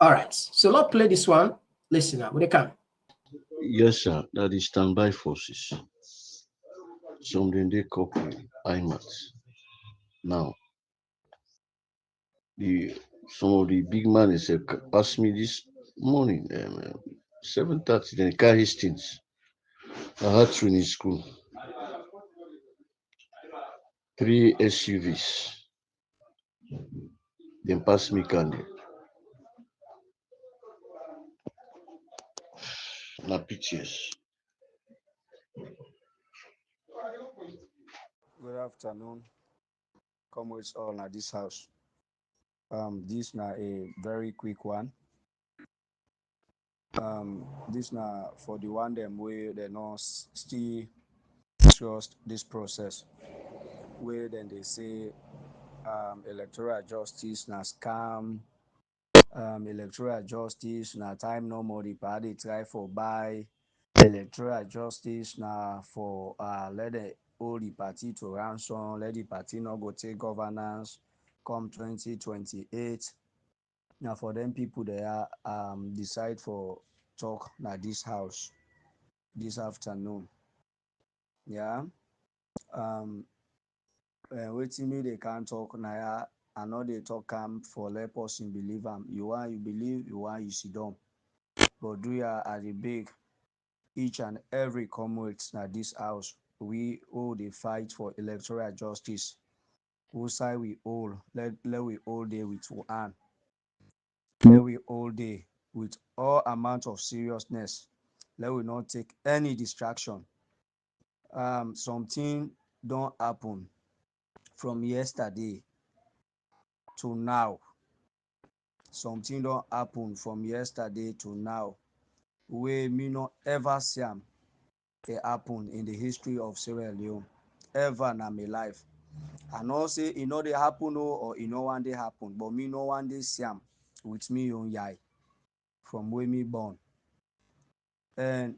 right, so let's play this one. Listen now, they come. Yes, sir. That is standby forces. Something they copy IMAX. Now, some of the big man said, pass me this morning, 7:30. Then carry his things. I had to in school. 3 SUVs. Then pass me candy. Na pictures. Good afternoon. Comrades all at this house. This now a very quick one. This now for the one them way they not still trust this process. Where then they say electoral justice now scam, electoral justice na time no more the party try for buy electoral justice na for let the hold the party to ransom, let the party not go take governance come 2028. Now for them people there decide for talk na this house this afternoon. Yeah. Wetin me they can't talk na ya I know they talk for let person believe am. You want you believe, you want you sit down. But do ya at the big each and every comrades na this house we all dey fight for electoral justice. Who side we all let we all day with one. Let we all day with all amount of seriousness. Let we not take any distraction. Something don't happen from yesterday to now. Something don't happen from yesterday to now. Wey me not ever see am it happen in the history of Sierra Leone. Ever na my life. I know say e no dey happen or e no one day happen, but me no one day see am with me own eye from where me born. And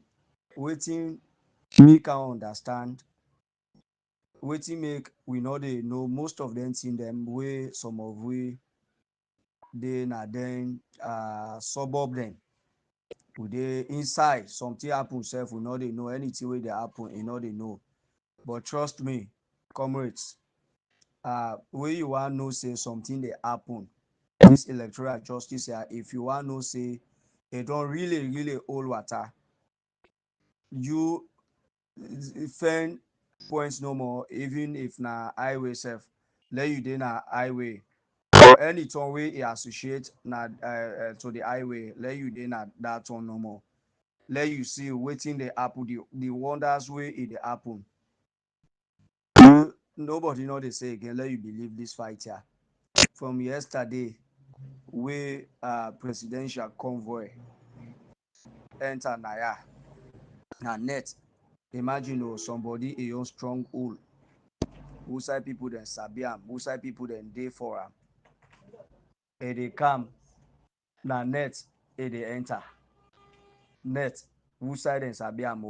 wetin me can understand, wetin make we no dey know most of them thing them wey some of we dey na then suburb them. We dey inside something happen sef we no dey know anything wey dey happen e no dey know. But trust me, comrades, wey you wan know say something dey happen this electoral justice here, if you wan know say e don really hold water, you fend points no more even if na highway sef, let you dey na highway or any turn wey e associate na to the highway, let you dey na that turn no more. Let you see wetin dey happen, the wonders wey e dey happen. Nobody know they say again, let you believe this fight here. From yesterday, wey presidential convoy enter Naya na net. Imagine somebody a young strong hold. Who side people then sabi am, who side people then dey for am. E dey come na net e dey enter. Net who side then sabi am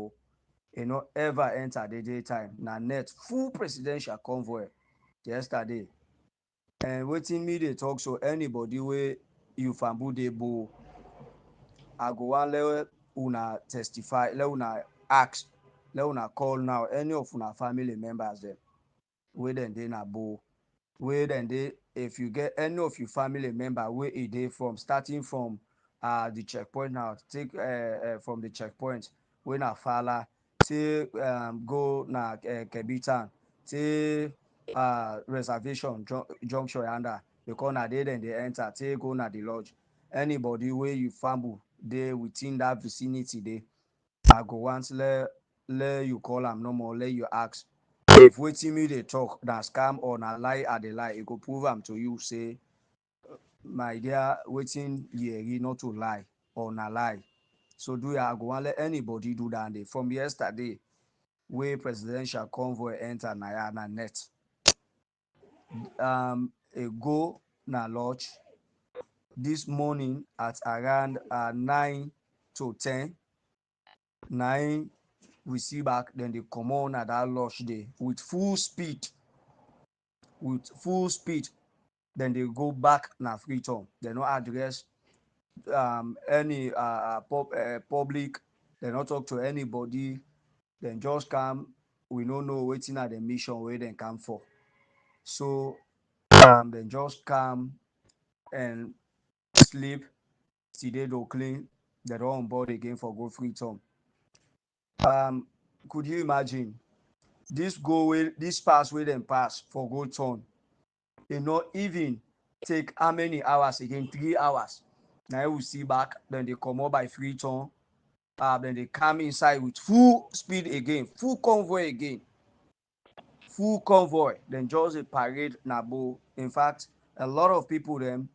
e no ever enter the daytime. Na net full presidential convoy yesterday. And wetin me dey talk so anybody wey you fambu dey bo, I go wan let una testify, let una ask, let una call now any of una family members them wey dem dey na bo, wey dem dey. If you get any of your family member wey e dey from starting from the checkpoint now, take from the checkpoint wey na Fala, take go na Kebitan, take reservation junction yanda because na there dem dey enter, take go na the lodge. Anybody wey you family dey within that vicinity dey, I go want let you call am no more, let you ask if wetin me dey talk na scam or na lie I dey lie. E go prove am to you say my dear wetin you not to lie or na lie. So do ya, I go wan let anybody do that day. From yesterday wey presidential convoy enter Naya na net. A go na lodge this morning at around 9 to 10. 9 we see back, then they come on at that lodge day with full speed. With full speed, then they go back na Freetown. They no address any public. They not talk to anybody. Then just come. We don't know waiting at the mission where they come for. So then just come and sleep. Till they do clean. They don't on board again for go Freetown. Could you imagine this pass where them pass for go turn? They not even take how many hours again? 3 hours. Now we see back. Then they come up by Freetown. Then they come inside with full speed again, full convoy again. Full convoy. Then just a parade nabo. In fact, a lot of people them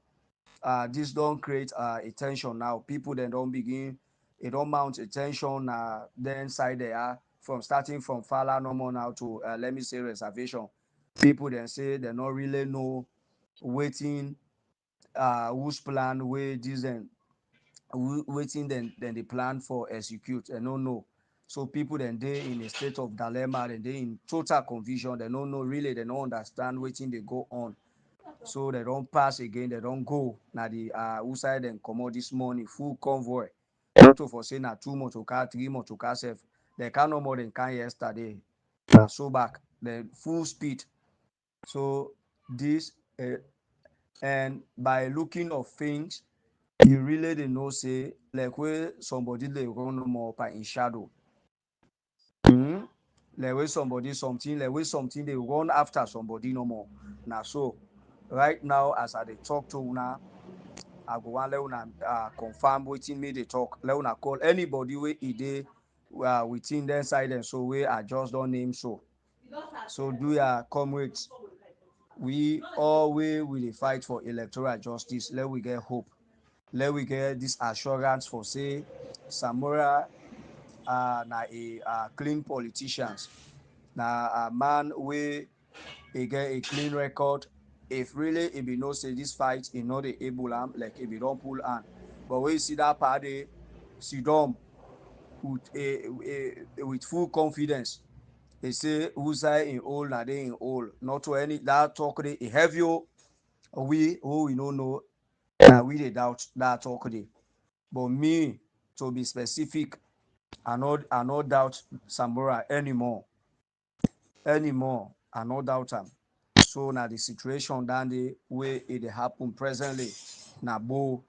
this don't create attention now. People then don't begin, it don't mount attention then side there from starting from Fala normal now to let me say reservation. People then say they not really know waiting whose plan where this and waiting then they plan for execute and no no. So people then they in a state of dilemma and they in total confusion. They don't know really, they don't understand waiting they go on. So they don't pass again, they don't go. Now the who side and come out this morning, full convoy. Not to for say now 2 motor car, 3 motor car self. They can no more than can yesterday. So back, the full speed. So this and by looking of things, you really didn't know say like where somebody they run no more by in shadow. Like where somebody something, like where something they run after somebody no more. Now so right now as I talk to una, I go one let una confirm waiting me they talk. Let una call anybody where they within their side and so we I just don't name so. So do ya comrades. We always will fight for electoral justice. Let we get hope. Let we get this assurance for say Samora na a clean politicians. Na a man we get a clean record. If really if you know say this fight is not the able arm, like if you don't pull on. But when you see that party sit down with full confidence. They say who's in all, na they in all. Not to any that talk they have you we who we don't know now we they doubt that talk they. But me to be specific, I not doubt Samora anymore. I no doubt him. So now the situation down the way it happen presently. Now bo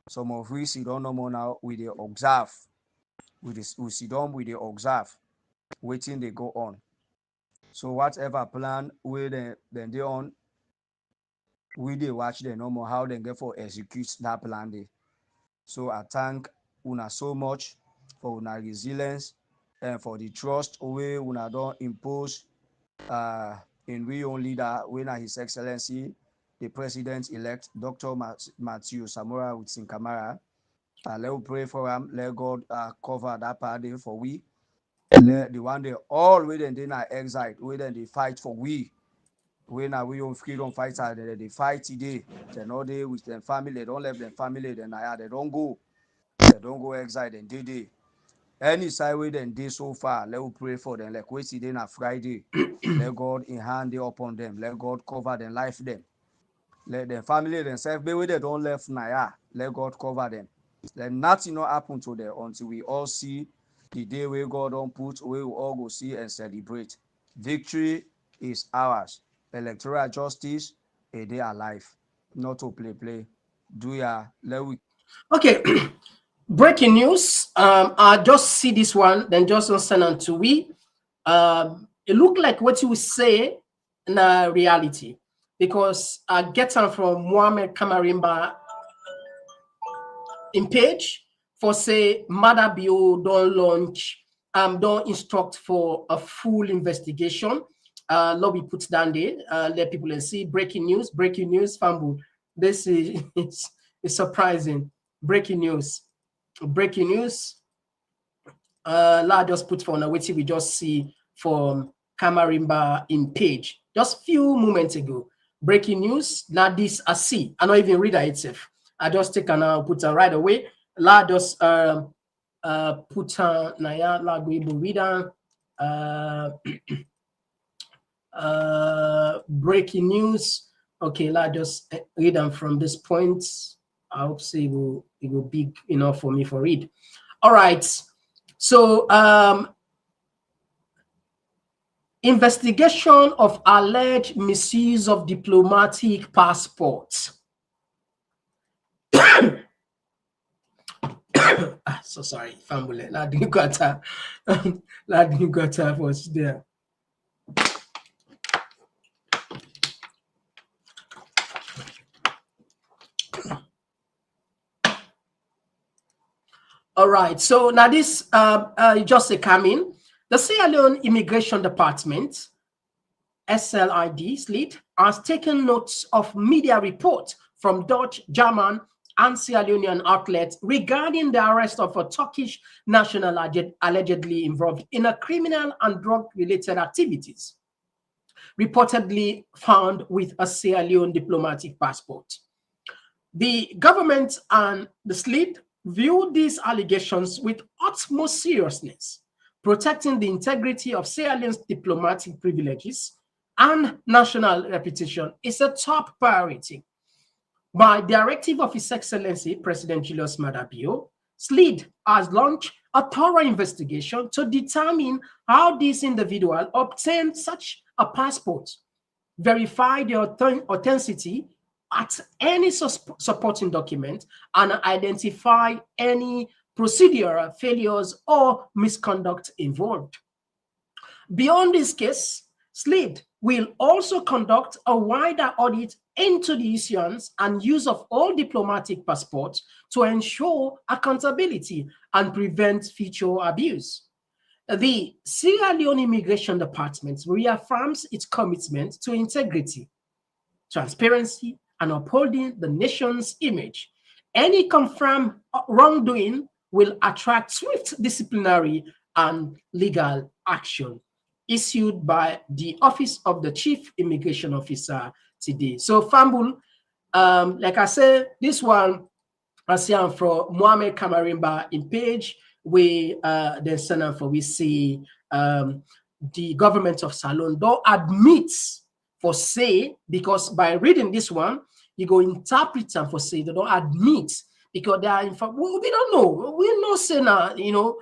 some of we sit down no more now we they observe. We sit down we they observe. Waiting they go on. So whatever plan we then they on, we they watch the normal how they get for execute that plan they. So I thank una so much for una resilience and for the trust we una don't impose in we own leader when His Excellency the President-elect Dr. Matthew Samora with Kamara. Let us pray for him. Let God cover that party for we. Let the one they all within they exile, within they fight for we. When we on freedom fighters, they fight today. They know they with their family, they don't leave their family, then they don't go. They don't go exile, then they. Any side way then they so far, let us pray for them. Like we see them on Friday. Let God in hand they upon them. Let God cover them, life them. Let their family themselves be where they don't left Naya. Let God cover them. Let nothing not happen to them until we all see the day where God don't put, we will all go see and celebrate. Victory is ours. Electoral justice, a day alive. Not to play. Do ya let we Okay. Breaking news. I just see this one, then just send on to we. It look like what you say in reality, because I get some from Mohammed Kamarimba in page for say Mother Bio don't launch, don't instruct for a full investigation. Lobby puts down there, let people see breaking news, fumble. This is it's surprising. Breaking news. La just put for now, which we just see from Kamarimba in page just few moments ago. Breaking news. Now this I see. I not even read it itself. I just take and put right away. La just put Naya la go read breaking news. Okay, la just read them from this point. I hope so it will be enough for me for read. All right. So investigation of alleged misuse of diplomatic passports. So sorry, family. La didn't got was there. All right, so now this just a coming. The Sierra Leone Immigration Department, SLID, SLID, has taken notes of media reports from Dutch, German, and Sierra Leonean outlets regarding the arrest of a Turkish national allegedly involved in a criminal and drug-related activities, reportedly found with a Sierra Leone diplomatic passport. The government and the SLED view these allegations with utmost seriousness. Protecting the integrity of Sierra Leone's diplomatic privileges and national reputation is a top priority. By directive of His Excellency President Julius Maada Bio, SLED has launched a thorough investigation to determine how this individual obtained such a passport, verify the authenticity at any supporting document, and identify any procedural failures or misconduct involved. Beyond this case, SLED will also conduct a wider audit into the issuance and use of all diplomatic passports to ensure accountability and prevent future abuse. The Sierra Leone Immigration Department reaffirms its commitment to integrity, transparency, and upholding the nation's image. Any confirmed wrongdoing will attract swift disciplinary and legal action issued by the Office of the Chief Immigration Officer today. So, Fambul, like I said, this one I see from Mohamed Kamarimba in page where the Senate for we see the government of Salon don't admit for say, because by reading this one, you go interpret them for say they don't admit because they are in fact we don't know. We're not saying you know,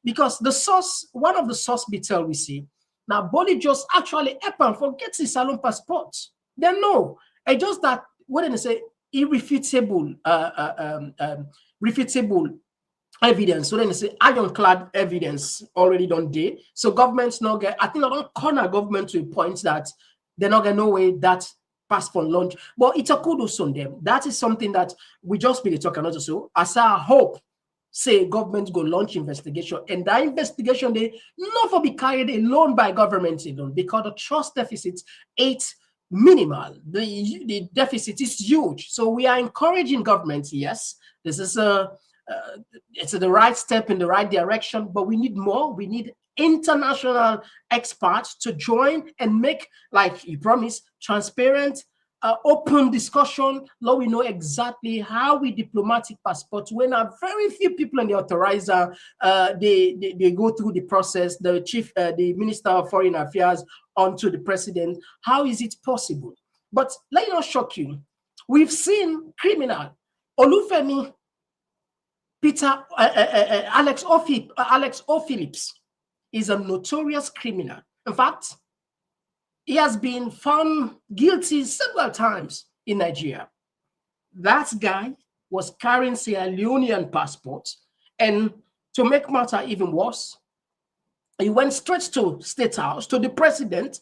because the source, one of the source detail we see now Bolle Jos actually happen forget his Salon passport. They know. It's just that what they say irrefutable refutable evidence. So then they say ironclad evidence already done there. So governments not get, I think I don't corner government to a point that they're not gonna know way that passport launch, but it's a kudos on them. That is something that we just be talking about. So as I hope say government go launch investigation, and that investigation they not for be carried alone by government alone, because the trust deficit is minimal. The deficit is huge. So we are encouraging government. Yes, this is it's the right step in the right direction, but we need more. We need international experts to join and make, like you promised, transparent, open discussion. Now we know exactly how we diplomatic passports when very few people in the authorizer they go through the process, the Minister of Foreign Affairs onto the president. How is it possible? But let me not shock you. We've seen criminal Olufemi Peter Alex O. Phillips is a notorious criminal. In fact, he has been found guilty several times in Nigeria. That guy was carrying Sierra Leonean passport, and to make matter even worse, he went straight to State House, to the president,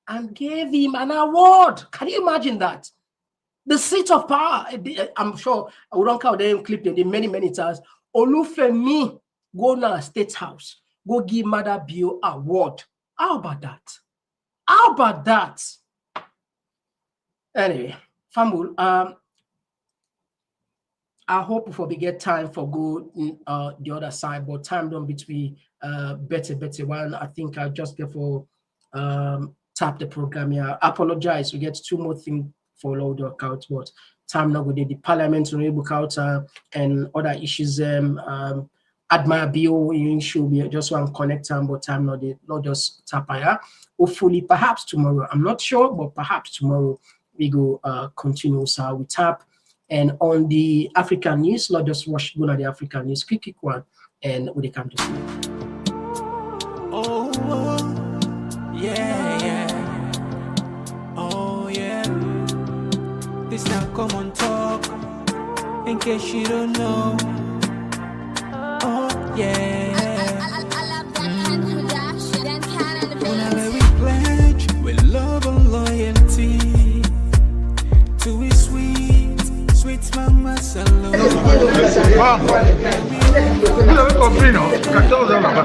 and gave him an award. Can you imagine that? The seat of power, I'm sure, I wouldn't count them clip them many times. Olufemi go now State House, go give Maada Bio award. How about that? How about that? Anyway, Famul, I hope we get time for go the other side, but time don't between better one. I think I'll just get for tap the program here. I apologize. We get two more things for load or count, but time now with the parliament to book out and other issues. Admire bio should be just one connect time, but time not just tap here. Hopefully, perhaps tomorrow. I'm not sure, but perhaps tomorrow we go continue so we tap. And on the African news, not just watch go to the African news, quick one, and we come to see. Oh, yeah. Oh, yeah. This now Komon-Tok, in case you don't know. Oh, yeah. Whenever we pledge with love and loyalty to his sweet mama Salon. Vous avez compris, non? 14 ans là-bas.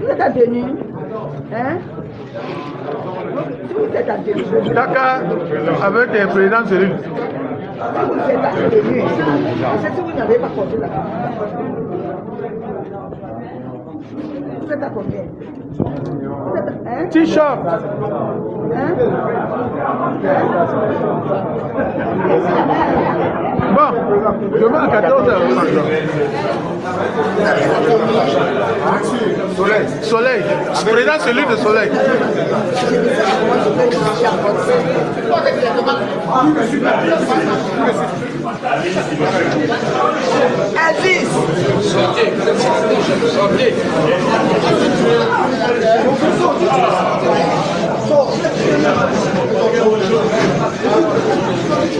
Vous êtes à tenue, hein? Vous êtes à tenue. Dakar avec le président Cyril. Vous êtes à tenue. C'est si vous n'avez pas compris là. T-shirt. Bon, demain à 14h. Soleil. Président, c'est lui de Soleil. Aziz.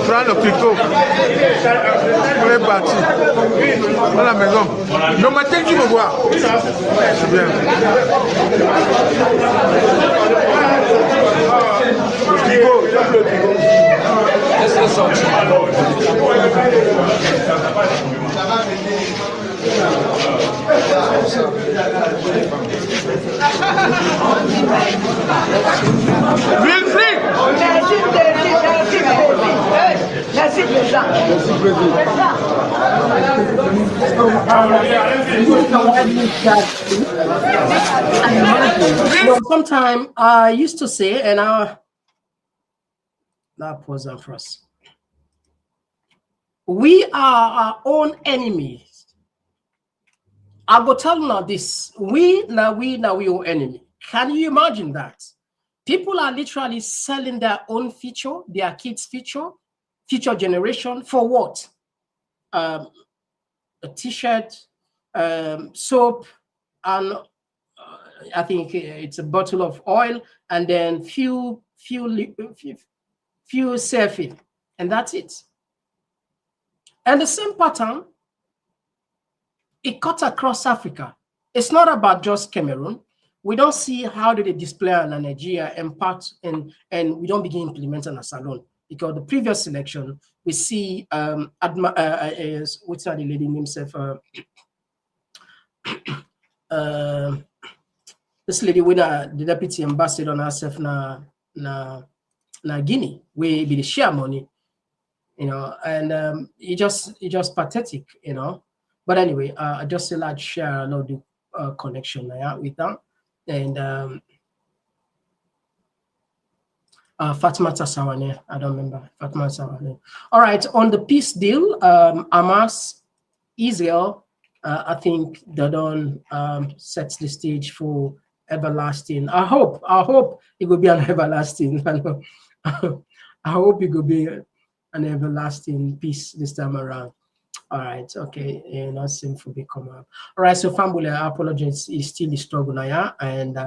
Prends le clico. On est parti. Dans la maison. Le matin, tu me vois. C'est bien. Le clico. Laisse-le sortir. Wilfried. Merci, président. Sometimes I used to say, and that pause on first. We are our own enemies. I go tell you now this. We own enemy. Can you imagine that? People are literally selling their own future, their kids' future generation for what? A t-shirt, soap, and I think it's a bottle of oil, and then few surfing, and that's it. And the same pattern, it cuts across Africa. It's not about just Cameroon. We don't see how do they display in Nigeria and we don't begin implementing as alone. Because the previous election, we see what's the lady name herself? This lady with the deputy ambassador on herself na Guinea, we be the share money, and it just pathetic, But anyway, I just say like share a lot of connection with them. And Fatima Tasawane, I don't remember. Fatima Tasawane. All right, on the peace deal, Hamas, Israel, I think they don't set the stage for everlasting. I hope it will be an everlasting. I hope it will be an everlasting peace this time around. All right, okay, not sinful become up. All right, so Fambule, I apologize, it's still the struggle now, and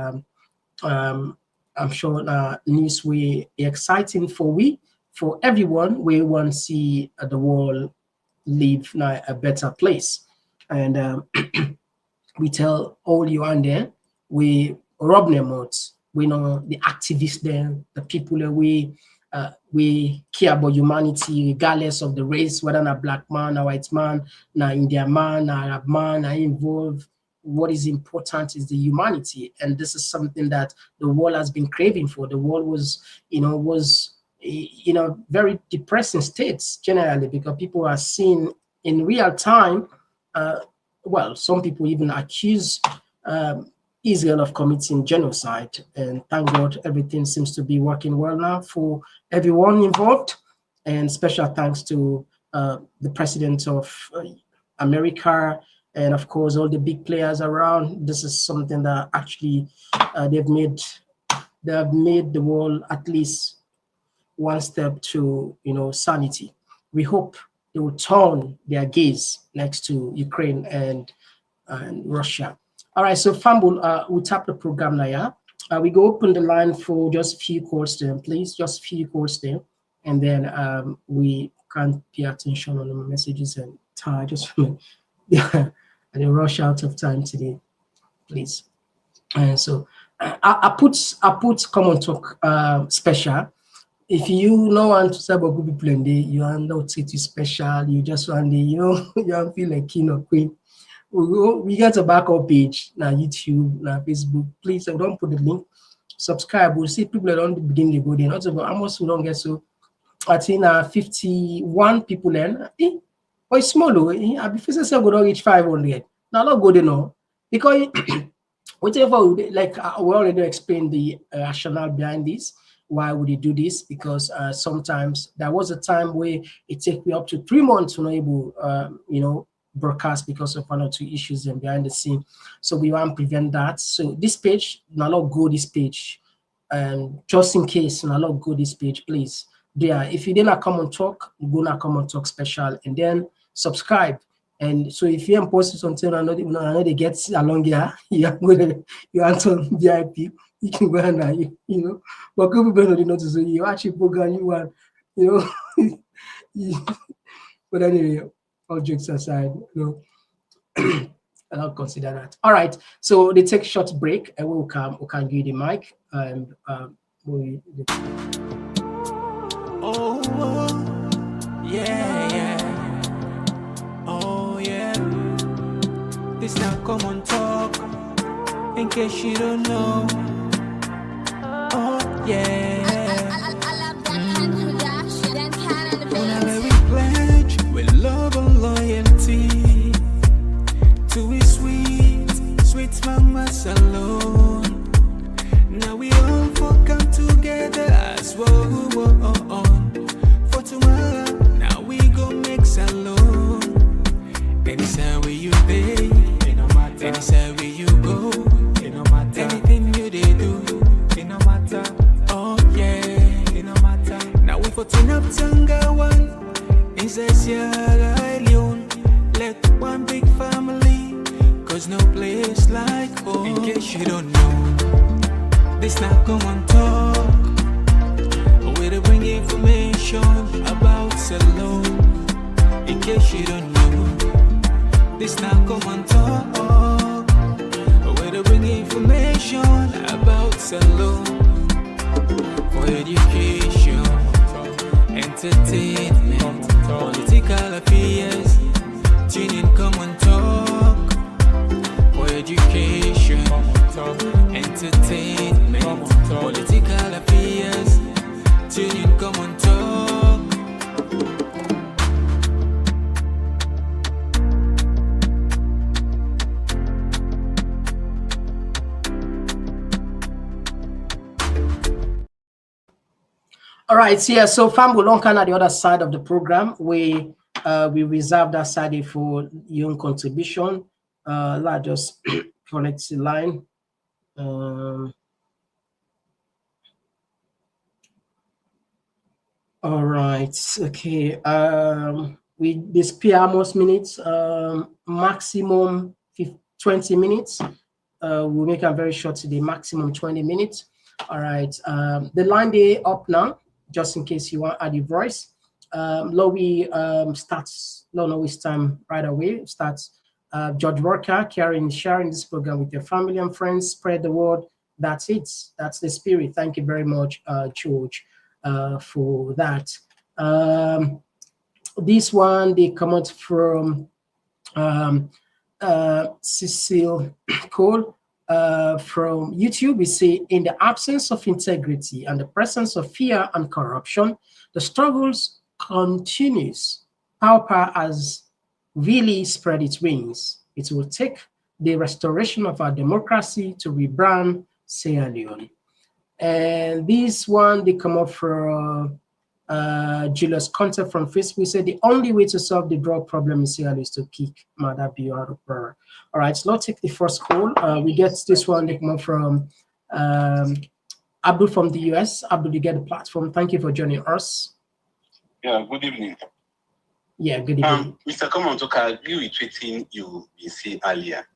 I'm sure news will be exciting for everyone. We want to see the world live now a better place, and we tell all you on there, we rob them out. We know the activists there, the people that we care about humanity regardless of the race, whether a black man, a white man, a Indian man, a Arab man, are involved. What is important is the humanity, and this is something that the world has been craving for. The world was very depressing states generally because people are seeing in real time. Well, some people even accuse Israel of committing genocide, and thank God everything seems to be working well now for everyone involved, and special thanks to the president of America, and of course all the big players around. This is something that actually they have made the world at least one step to sanity. We hope they will turn their gaze next to Ukraine and Russia. All right, so Fambul, we'll tap the program now, yeah? We go open the line for just a few calls there, please, just a few calls there, and then we can pay attention on the messages and time. Just yeah, and then rush out of time today, please. And so I put Komon-Tok special. If you want to say about good people in there, you are not too special. You just want you don't feel like king or queen. We got a backup page now, YouTube, now Facebook. Please don't put the link. Subscribe. We'll see people that don't begin to go there. Not about almost we don't get so. I think 51 people then. But it's small though. I be first say go reach 500. Now not good enough because whatever, like we already explained the rationale behind this. Why would they do this? Because sometimes there was a time where it took me up to 3 months to not able, broadcast because of 1 or 2 issues and behind the scene. So we want to prevent that. So this page, not go this page, and just in case, not go this page, please. There, if you didn't come on talk, go na Komon-Tok special, and then subscribe. And so if you post something, I know they get along here, you answer VIP, you can go and but people don't notice, so you actually program you want, but anyway, all jokes aside, I'll consider that. All right, so they take a short break and we can give you the mic and Oh, yeah. Oh, yeah. This now Komon-Tok, in case you don't know. Oh, yeah. Whenever we pledge with love and loyalty to his sweet mamas alone. Now we all come together as one. For tomorrow, now we go make alone. Anytime where you pay, anytime where you go, anything you they do, oh yeah, now we for turn up Tanga one, inside Sierra Leone, let one big family, cause no place like home. In case you don't know, this not Komon-Tok, where they bring information about Salon. In case you don't know, this now Komon-Tok, where they bring information about Salon. For education, entertainment, political affairs, tune in Komon-Tok. For education, entertainment, political affairs, tune in Komon-Tok. All right, so yeah, so Fambulonkan at the other side of the program, we reserve that side for your contribution. Let's just connect the line. All right, okay. We spare almost minutes, maximum 20 minutes. We'll make a very short today, maximum 20 minutes. All right, the line day up now, just in case you want to add your voice. Lowy starts, no waste time right away. Starts George Walker, sharing this program with your family and friends. Spread the word. That's it. That's the spirit. Thank you very much, George, for that. This one, they come out from Cecile Cole. From YouTube, we say, in the absence of integrity and the presence of fear and corruption, the struggles continues. Power has really spread its wings. It will take the restoration of our democracy to rebrand Sierra Leone. And this one, they come up from Julius Conte from Facebook. Said the only way to solve the drug problem in Sierra Leone is to kick Mother Bio out of power. All right, so let's take the first call. We get this one, they come up from Abdul from the US. Abdul, you get the platform. Thank you for joining us. Yeah, good evening. Yeah, good evening. Mr. Komon-Tok, I agree with what you said earlier.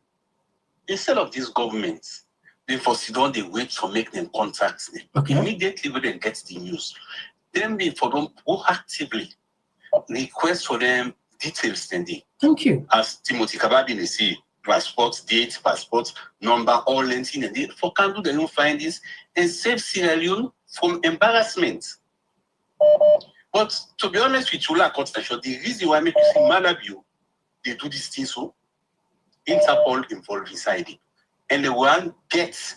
Instead of these governments, they foresee on the wait for make them contact them. Okay. Immediately when they get the news, then they for them proactively request for them details. Thank you. As Timothy Kababini say, passport date, passport number, all lengthy, and for can do they don't find this and save Sierra Leone from embarrassment. But to be honest with you, the reason why I make you see Malabio, they do this thing so Interpol involved inside it. And the one gets,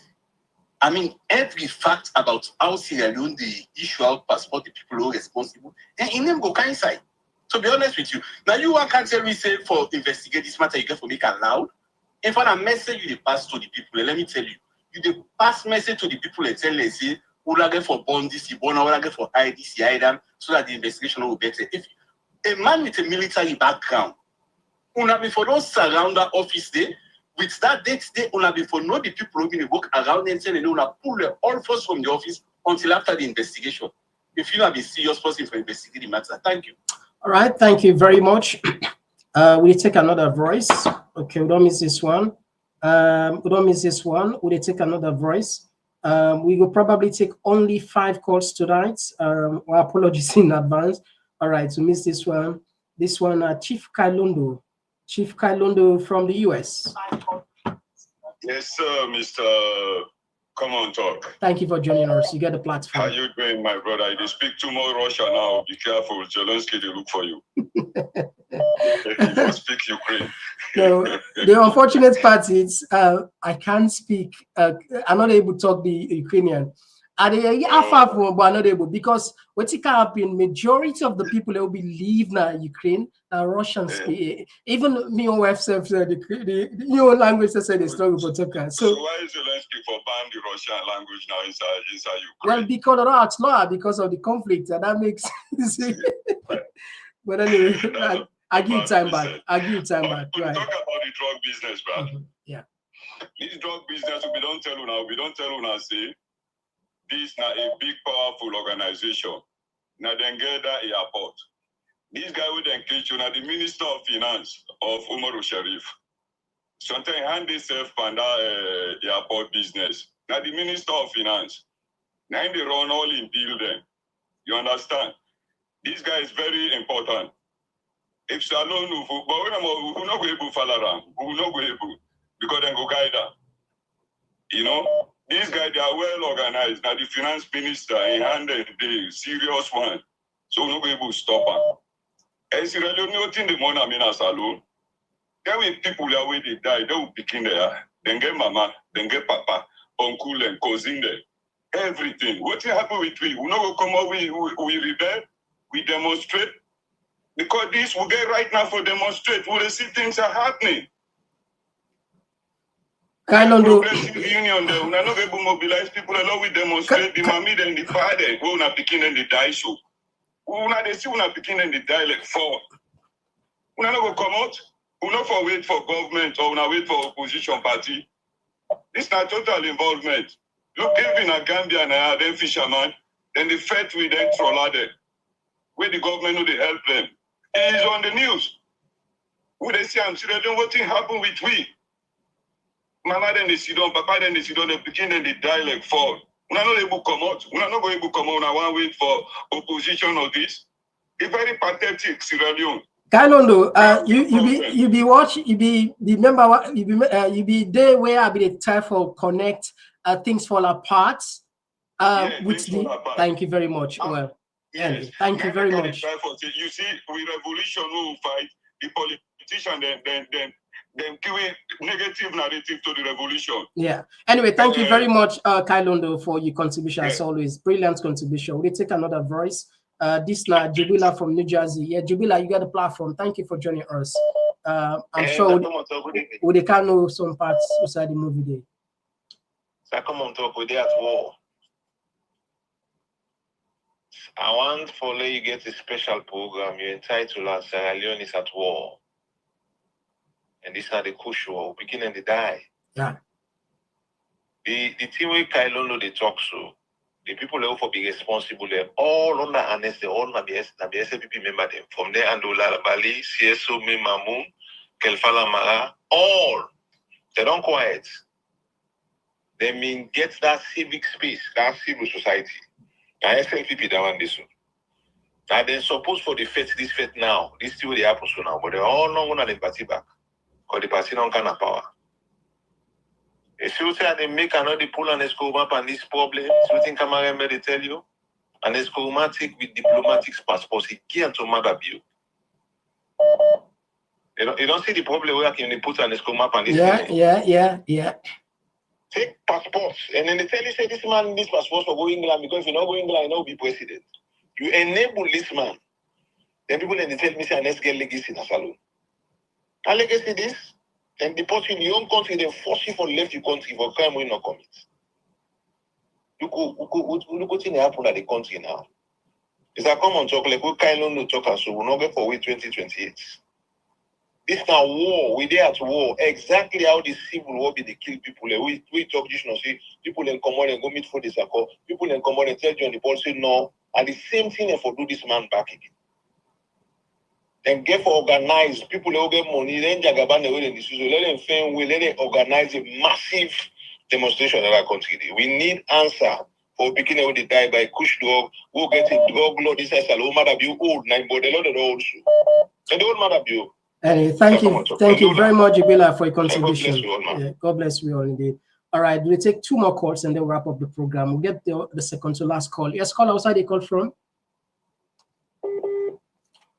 I mean, every fact about how Sierra Leone, the issue out passport, the people who are responsible, and in them go inside. To be honest with you, now you can't tell me say for investigate this matter, you get for make it loud. If I message you, they pass to the people. Let me tell you, the pass message to the people and tell them, say, who are for bond this, you want for IDC item, so that the investigation will be better. If a man with a military background, una before don't surround that office there, with that date day, una before know the people who will work around and tell una pull all force from the office until after the investigation. If you have a serious person for investigating the matter. Thank you. All right, thank you very much. We take another voice. Okay, we don't miss this one. We don't miss this one. We take another voice. We will probably take only 5 calls tonight. Well, apologies in advance. All right, so miss this one. This one, Chief Kailondo. Chief Kailondo from the US. Yes, sir, Mr. Komon-Tok. Thank you for joining us. You get the platform. How you doing, my brother? You speak too more Russia now. Be careful. Zelensky, they look for you. You speak Ukraine. No, the unfortunate part is I can't speak. I'm not able to talk the Ukrainian. But I'm not able, because what it can happen, majority of the people that will be leave now Ukraine are Russian speak. Even me who have said the new language that said they struggle for Turkish. So why is Zelensky for ban the Russian language now inside Ukraine? Well, because of that law, because of the conflict, and that makes sense. But anyway, I give you time back. I give you time back. Right. Talk about the drug business, bro. Yeah. This drug business, we don't tell you now. We don't tell you now. Say this now a big powerful organization. Now then get that airport. This guy would engage you now the Minister of Finance of Umaru Sharif. Sometimes hand himself on that airport business. Now the Minister of Finance. Now they run all in deal then. You understand? This guy is very important. If Salon, but we will not go able to follow around. We will not go able because then go guide them. You know, these guys, they are well organized. Now the finance minister in handed the serious one. So we will not go able to stop them. And Sierra Leone, nothing the money I mean as alone. There will people that way they die, they will begin there. Then get mama, then get papa, uncle and cousin there. Everything. What will happen with we? We not go come up, we rebel, we demonstrate. Because this we get right now for demonstrate. We see things are happening. Progressive union there, we are not able to mobilize people along with demonstrate. The mommy then the father, we are picking and the die show. We are they see we are picking and the die like four. We are not going to come out. We not for wait for government or we not wait for opposition party. This is not total involvement. Look, even a Gambia and then fisherman, then the Fed with them troller them. Where the government know they help them. It is on the news. Who they say, I'm sure they don't what thing happen with we. Mama then they sit down, papa then they sit down, they begin and they die like fall. We're not able to come out. We're not going to come out. I want to wait for opposition or this. It's very pathetic, Sierra Leone. Kailondo, you be watch, you be remember what you be there where I be the type for connect things fall apart. With the thank you very much. Well, yes. Thank you very much. You see, we revolution will fight the politician, then give negative narrative to the revolution. Yeah. Anyway, thank you very much, Kailondo, for your contribution as always. Brilliant contribution. We'll take another voice. This now Jubila from New Jersey. Yeah, Jubila, you got the platform. Thank you for joining us. I'm sure we can know some parts inside the movie day. So Komon-Tok, we're at war. I want for you get a special program you're entitled as Sierra Leone is at war. And this is the crucial beginning to die. Yeah. The thing with Kailondo they talk so. The people who for be responsible, they're all under harness, they all be SPP member them. From there, Andola Bali, CSO, Mamu, Kelfala Mara, all. They don't quiet. They mean get that civic space, that civil society. Now SLPP that one this one. Now they're supposed for the fete, this fete now. This is what they happen so now, but they're all not gonna the party back. Because the party don't kind of power. If you say they make another pull and escort map on this problem, you think I'm going to tell you? And escort take with diplomatic passports, he can't to mother you. You don't see the problem where can they put an escort map on this? Yeah. Take passports, and then they tell you, say this man needs passports for going England because if you not go England, you will be president. You enable this man. Then people then they tell me, say, let's get legacy in a salon. A legacy this? And the person in your own country, they force you for left your country for crime will not commit. Look what thing happen at the country now. It's a Komon-Tok, like we kind of no talk, so we'll not get for 2028. This now war, we there at war. Exactly how the civil war be they kill people. We talk this, no say people in common and go meet for this accord. People in common and tell you on the ball say no, and the same thing for do this man back again. Then get for organize people who get money. Then Jagaban the way they decision. Let them find way. Let them organize a massive demonstration in our country. We need answer. For beginning with the die by kush dog, who get a drug law, this is a low matter you old, nine but a lot of old shoe. And the old matter you. And thank you very much, Ibila, for your contribution. God bless you all indeed. All right, we'll take 2 more calls and then we'll wrap up the program. We'll get the second to last call. Yes, call outside the call from.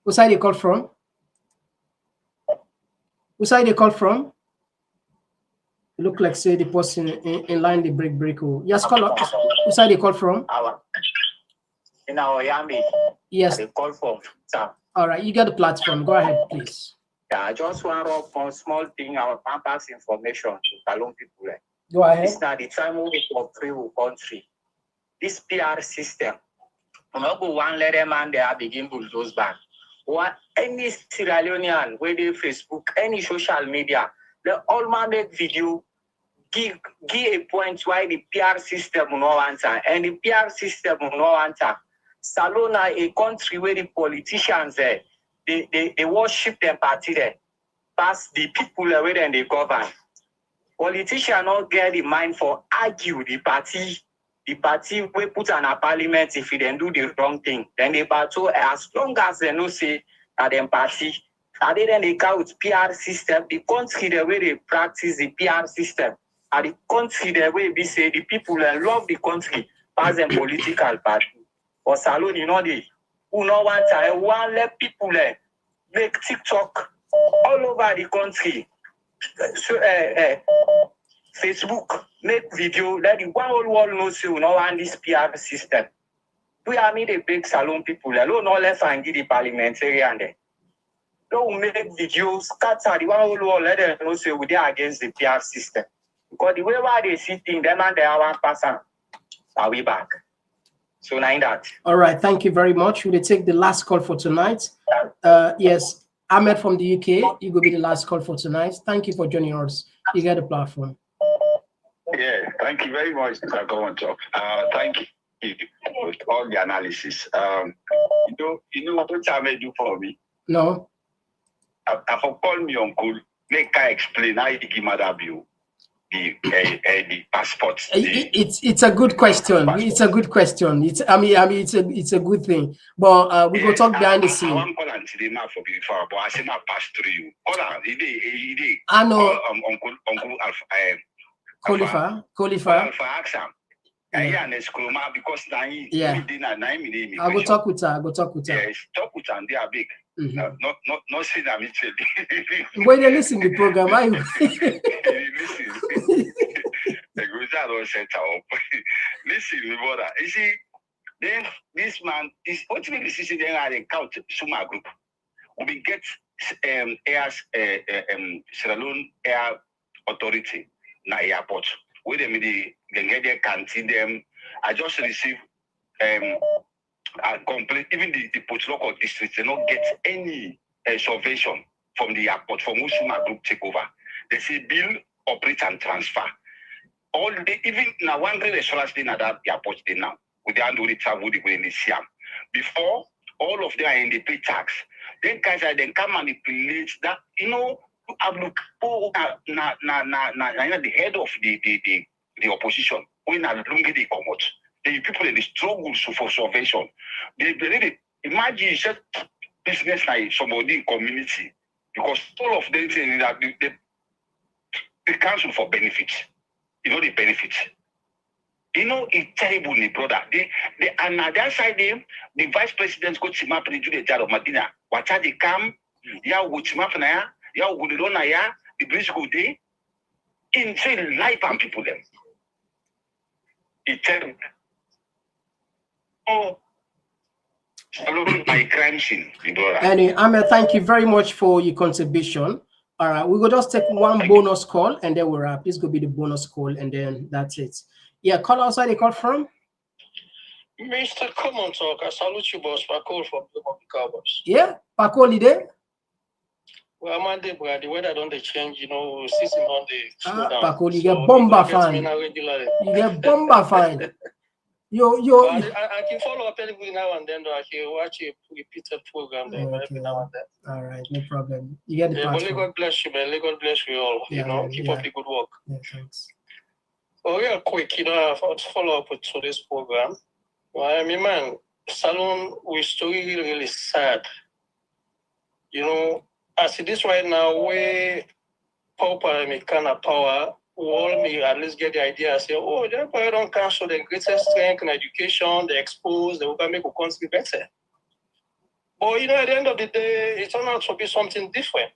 Outside the call from. Outside the call from. Look like say the person in line the break. Yes, call. Outside the call from. In our Miami. Yes. The call from. All right, you got the platform. Go ahead, please. Yeah, I just want to rub one small thing, our campus information to Salon people. Go ahead. It's not the time we for free country. This PR system, we not go one let them and they are begin bulldoze back. What any Sierra Leonean, whether Facebook, any social media, they all man make video, give a point why the PR system will not answer, and the PR system will not answer. Salona, a country where the politicians there, they worship them party there, past the people where then they govern. Politicians not get the mind for argue the party we put on a parliament if they do the wrong thing. Then they battle as long as they know say that them party. And then they go with PR system, the country the way they practice the PR system, and the country the way we say the people love the country as a political party. Or Salon, you know, who no want to let people make TikTok all over the country. So, Facebook make video, let the one whole world know so we no want this PR system. We are made a big Salon people, alone no left and give the parliamentarian there. Don't make videos, scatter the one whole world, let them know so we are against the PR system. Because the way why they see things, them and they are one person, are we back? So now that. All right, thank you very much. We'll take the last call for tonight. Yes, Ahmed from the UK, you will be the last call for tonight. Thank you for joining us. You get the platform. Yeah, thank you very much, Mr. Komon-Tok. Thank you for all the analysis. You know what I may do for me? No. I for call me uncle, make I explain how you give mother bill. The passport. It's a good question. It's a good question. It's it's a good thing. But we go talk behind the scene. I want call and today for before, but I say not pass through you. Hold on, he I know. Uncle Khalifa. Alpha Axam. Yeah, because yeah. I go talk with her. Yes, talk with her and they are big. Not see them each when you listen to the program, I listen, my brother. You see, then this man is ultimately decision then I count Suma group. We get Sierra Leone Air Authority na airport. Where they get their canteen them. I just received a complaint, even the Port local district, they don't get any salvation from the airport, from Musuma group take over. They say bill, operate and transfer. All the even now one restaurants in that airport they now with the hand with the travel the way in the Siam. Before all of them are in the pay tax. Then guys are then come manipulate that, you know, the head of the opposition when I look at the commot. The people in the struggle for salvation. They really imagine just business like somebody in community because all of them say that the council for benefits. You know the benefits. You know it's terrible, brother. They and on the other side, the vice president go to map the job of Medina. What are they come? Ya which map na ya would na ya the bridge go day in life and people them. It's terrible. Oh, my crime scene, brother. Anyway, Ahmed, thank you very much for your contribution. All right, we will just take one bonus call and then we'll wrap. This could be the bonus call and then that's it. Yeah, call outside. They call from Mr. Komon-Tok, I salute you, boss. I call from the Cowboys. Yeah, Pakoli there. Well, I'm the weather don't they change, you know, season on the slow down. Pakoli, you get bomba fan. You get bomba fan. I can follow up every now and then, though. I can watch a repeated program there every now and then. All right, no problem. You get the platform. God bless you, man. God bless you all. Yeah, you know, keep up the good work. Yeah, thanks. Oh, real quick, you know, I have to follow up with today's program. Well, I mean, man, Salon, we story really, really sad. You know, as it is right now, we power kind of power, we all may at least get the idea, say, oh, they probably don't cancel the greatest strength in education, they expose, they will make a country better. But, you know, at the end of the day, it turned out to be something different.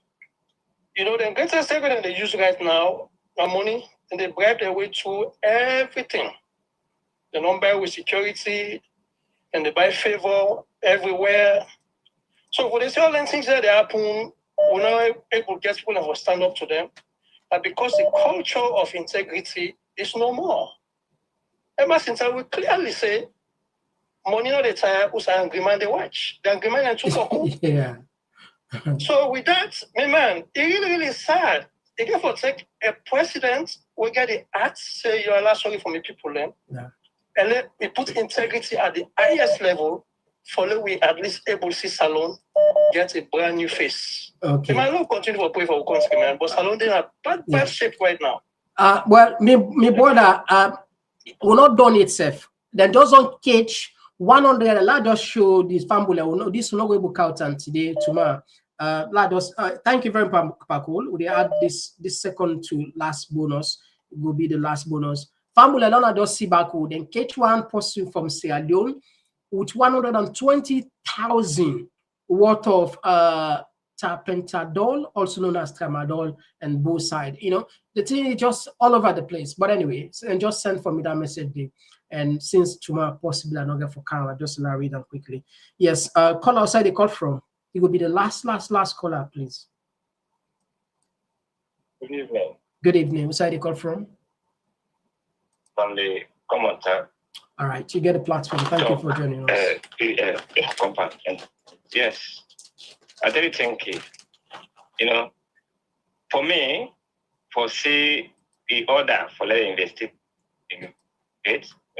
You know, the greatest strength that they use right now are money, and they bribe their way through everything. They don't buy with security, and they buy favor everywhere. So for the certain things that happen, we're not able to get people to stand up to them. And because the culture of integrity is no more. Ever since I will clearly say, money not the time, who's an agreement they watch. The agreement and two. Yeah. So with that, my man, it really, really sad. Again, for take a president, we get the act, say you're allowed sorry for me people then. Yeah. And then we put integrity at the highest level, for we at least able to see Salon get a brand new face. Okay. We might not continue to pray for our country, man, but Salon they are bad shape right now. Well, me brother, we're not done itself. Then doesn't catch 100. Let us show this family. This will not go out and today tomorrow. Let us thank you very much, Pakul. We add this second to last bonus. It will be the last bonus. Family don't just see back. Then catch one person from Sierra Leone with 120,000 worth of tapentadol, also known as tramadol, and both sides. You know, the thing is just all over the place. But anyway, and just send for me that message there. And since tomorrow possibly I'm not get for camera, just now read them quickly. Yes, call outside the call from. It will be the last caller, please. Good evening. Good evening. What's the call from? From the Komon-Tok. All right, you get a platform. Thank you for joining us. Yes, I really think, you know, for me, for see the order for letting investigate,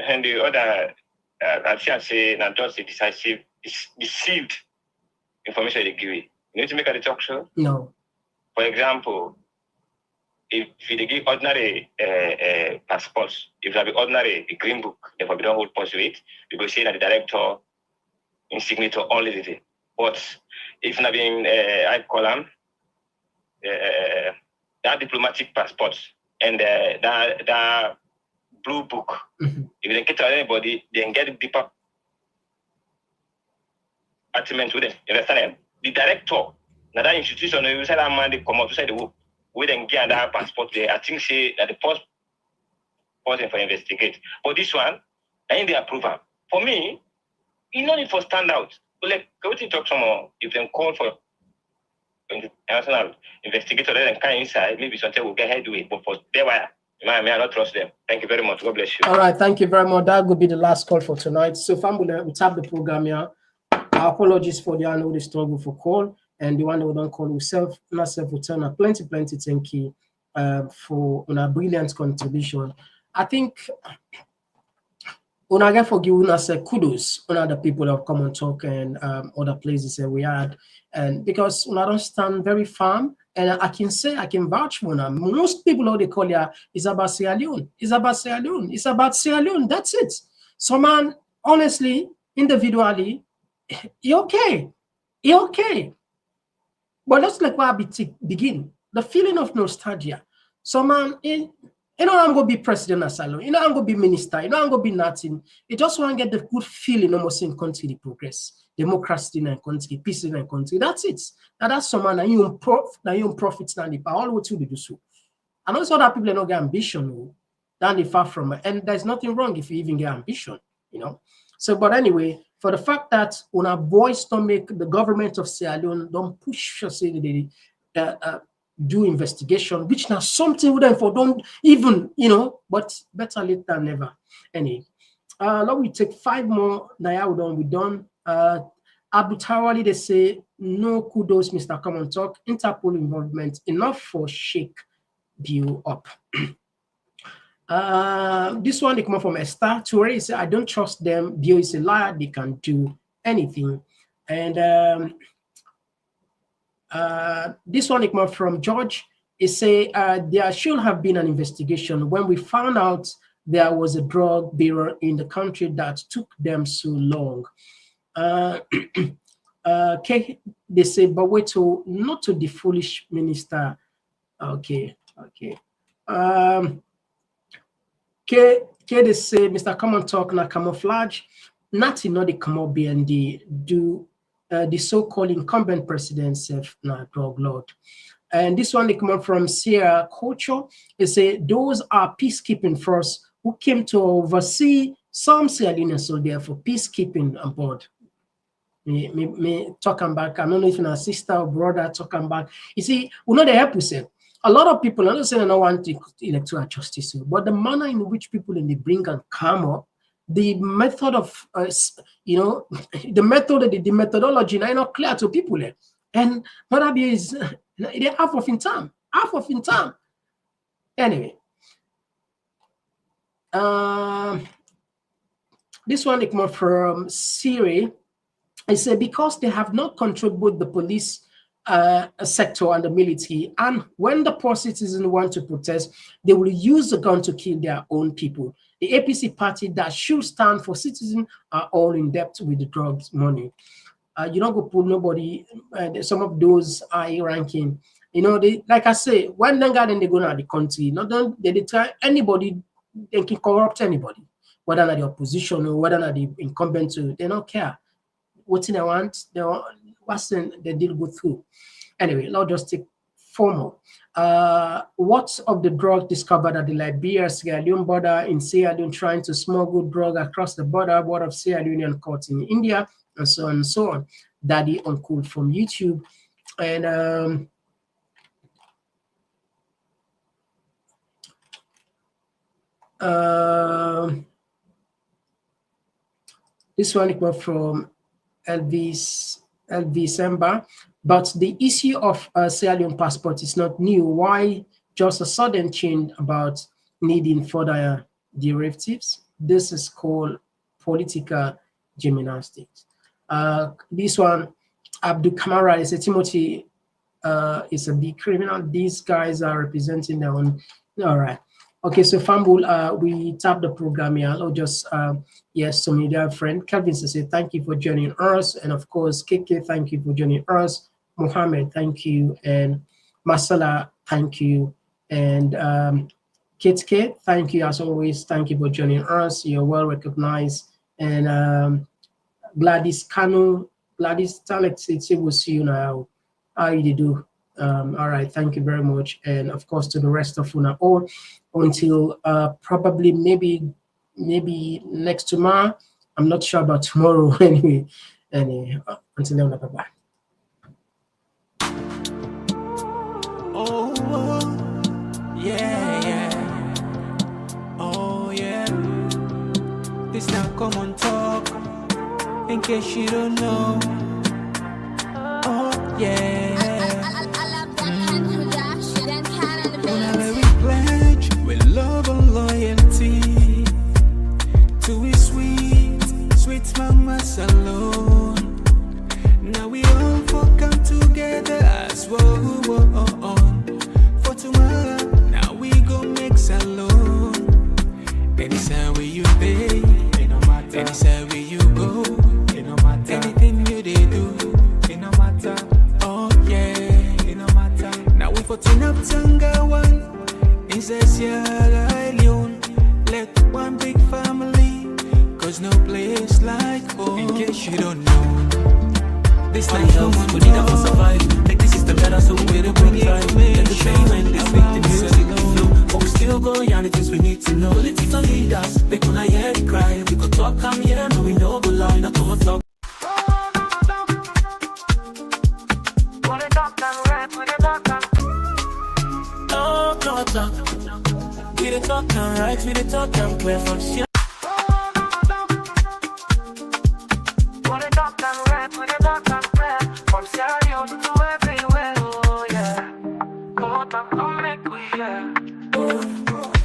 and the order, I say, not just the decisive, deceived information they give you. You need to make a talk show? No. For example, if they give ordinary passports, if they be ordinary green book, therefore we don't hold post with it, we go say that the director in signature only did it. But if not being I call them that diplomatic passports and that blue book, if they get to anybody, they can get a deeper attachment with them. You understand? The director, now that institution, you say that man they come out to say the work. We then get that passport there. I think say that the first person for investigate. But this one, I need the approval. For me, you no need for standout. So like go to talk someone if they call for international investigator, then come inside, maybe something will get headway. But for their wire, I not trust them. Thank you very much. God bless you. All right, thank you very much. That will be the last call for tonight. So family, we tap the program here. Our apologies for the I know the struggle for call. And the one that we don't call yourself, not self-return, plenty thank you for a brilliant contribution. I think when I get for giving us kudos on other people that have come and talk and other places that we had, and because when I don't stand very firm, and I can say I can vouch for them. Most people how they call you is about Sierra Leone. It's about Sierra Leone. It's about Sierra Leone. That's it. So man, honestly, individually, you're okay. You're okay. But let's let where I begin. The feeling of nostalgia. So man, you know I'm gonna be president of Salon. You know I'm gonna be minister. You know I'm gonna be nothing. You just want to get the good feeling almost in country the progress, democracy in a country, peace in a country. That's it. Now that's someone that you profits than the power. All what you do so. And also that people don't get ambition, than the far from it. And there's nothing wrong if you even get ambition, you know. So, but anyway. For the fact that when our voice don't make the government of Sierra Leone don't push us do investigation, which now something with them for don't even, you know, but better late than never. Anyway, now we take 5 more. Now we're done. Arbitrarily, they say, no kudos, Mr. Komon-Tok. Interpol involvement, enough for shake view up. This one, they come up from Esther. To where he said, I don't trust them. Bio is a liar. They can do anything. And this one, they come up from George. He say, there should have been an investigation when we found out there was a drug bureau in the country that took them so long. Okay, they say, but wait to not to the foolish minister. Okay. Okay, they say, Mr. Komon-Tok na camouflage, not in the come up and do the so-called incumbent president self na drug lord. And this one they come up from Sierra Culture. They say those are peacekeeping force who came to oversee some Sierra Leonean soldiers for peacekeeping on board. Me talking back. I don't know if you're a sister or brother talking back. You see, we know the help we say. A lot of people, I'm not saying I don't want electoral justice, but the manner in which people they bring and come up, the method of, you know, the methodology is not clear to people. And what is they're half of in time. Anyway, this one is more from Siri. I say because they have not controlled both the police sector and the military, and when the poor citizens want to protest, they will use the gun to kill their own people. The APC party that should stand for citizens are all in debt with the drugs money. You don't go put nobody. Some of those high ranking, you know, they like I say, when they got in, they go out the country. Not they try anybody, they can corrupt anybody, whether not the opposition or whether not the incumbent. They don't care. What they want, they did go through. Anyway, let's just take 4 more. What of the drug discovered at the Liberia-Sierra Leone border in Sierra Leone trying to smuggle drug across the border, what of Sierra Leonean caught in India, and so on and so on. Daddy Uncle from YouTube. And this one is from Elvis Emba, but the issue of Sierra Leone passport is not new. Why just a sudden change about needing further derivatives? This is called political gymnastics. This one, Abdul Kamara, is a Timothy is a big criminal. These guys are representing their own. All right. Okay, so Fambul, we tap the program here. I'll just, yes, some media friend. Kelvin says, thank you for joining us. And of course, KK, thank you for joining us. Mohammed, thank you. And Masala, thank you. And Kate K, thank you as always. Thank you for joining us. You're well recognized. And Gladys Kanu, Gladys, we'll see you now. How you do? All right, thank you very much. And of course, to the rest of Una all, until probably maybe next tomorrow. I'm not sure about tomorrow. Anyway, until then, bye-bye. Oh, yeah. Oh, yeah. This now Komon-Tok, in case you don't know. Oh, yeah. Love and loyalty to his sweet mamas alone. Now we all come together as one. For tomorrow, now we go make salon. Anytime where you pay, it no matter. Anytime where you go, it no matter. Anything you they do, it no matter. Oh yeah, it no matter. Now we for turn up Tanga one. Inside Sierra Leone, let one big family, cause no place like home. In case you don't know, this night helps, we need to survive. Take the system better, so we're the bring time. Let the payment, this week the music flow. But we still go on the things we need to know. Political leaders, they gonna hear the cry. We could talk, come here, no we know go lie, not to talk. on, talk. We the talk and right, we the talk and clear from shit.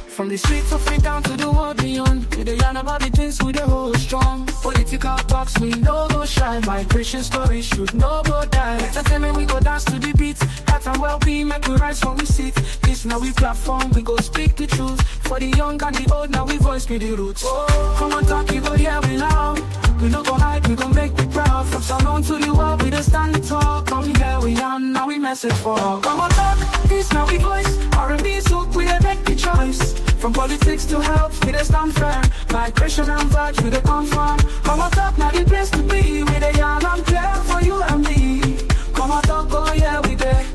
From the streets of it down to the world beyond, we the yarn about the things we the hold strong. Political talks we no go shy, migration stories should no go die. Entertainment we go dance to the beat, health and well-being make we rise from we sit. This now we platform, we go speak the truth. For the young and the old now we voice be the roots. Komon-Tok you go hear we loud. We no go hide, we gon' make we proud. From Salon to the world, we the stand the talk. Come here we on, now we message for all. Komon-Tok, this now we voice. R&B soak, we dey make the choice. From politics to health, we dey stand firm. Migration and vibes, we dey confirm. Komon-Tok, now the place to be. We dey yarn and clear for you and me. Komon-Tok, oh yeah, we dey.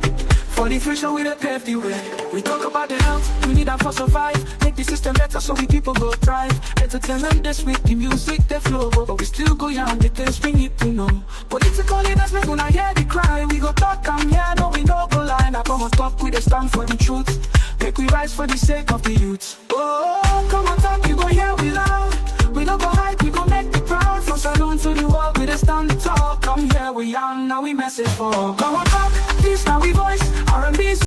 For the future, we dey pave the way. We talk about the health, we need that for survive. Make the system better so we people go thrive. Entertainment this week, the music they flow, but we still go young, the things we need to know. Political leaders make una hear the cry. We go talk and yeah, no we no go lie. Now Komon-Tok, we dey stand for the truth. Make we rise for the sake of the youth. Oh, Komon-Tok, you go hear we loud. We don't go hide, we go make the proud. From Salon to the world, we dey stand the talk. Come here we are, now we message for. Komon-Tok, this now we voice. R&B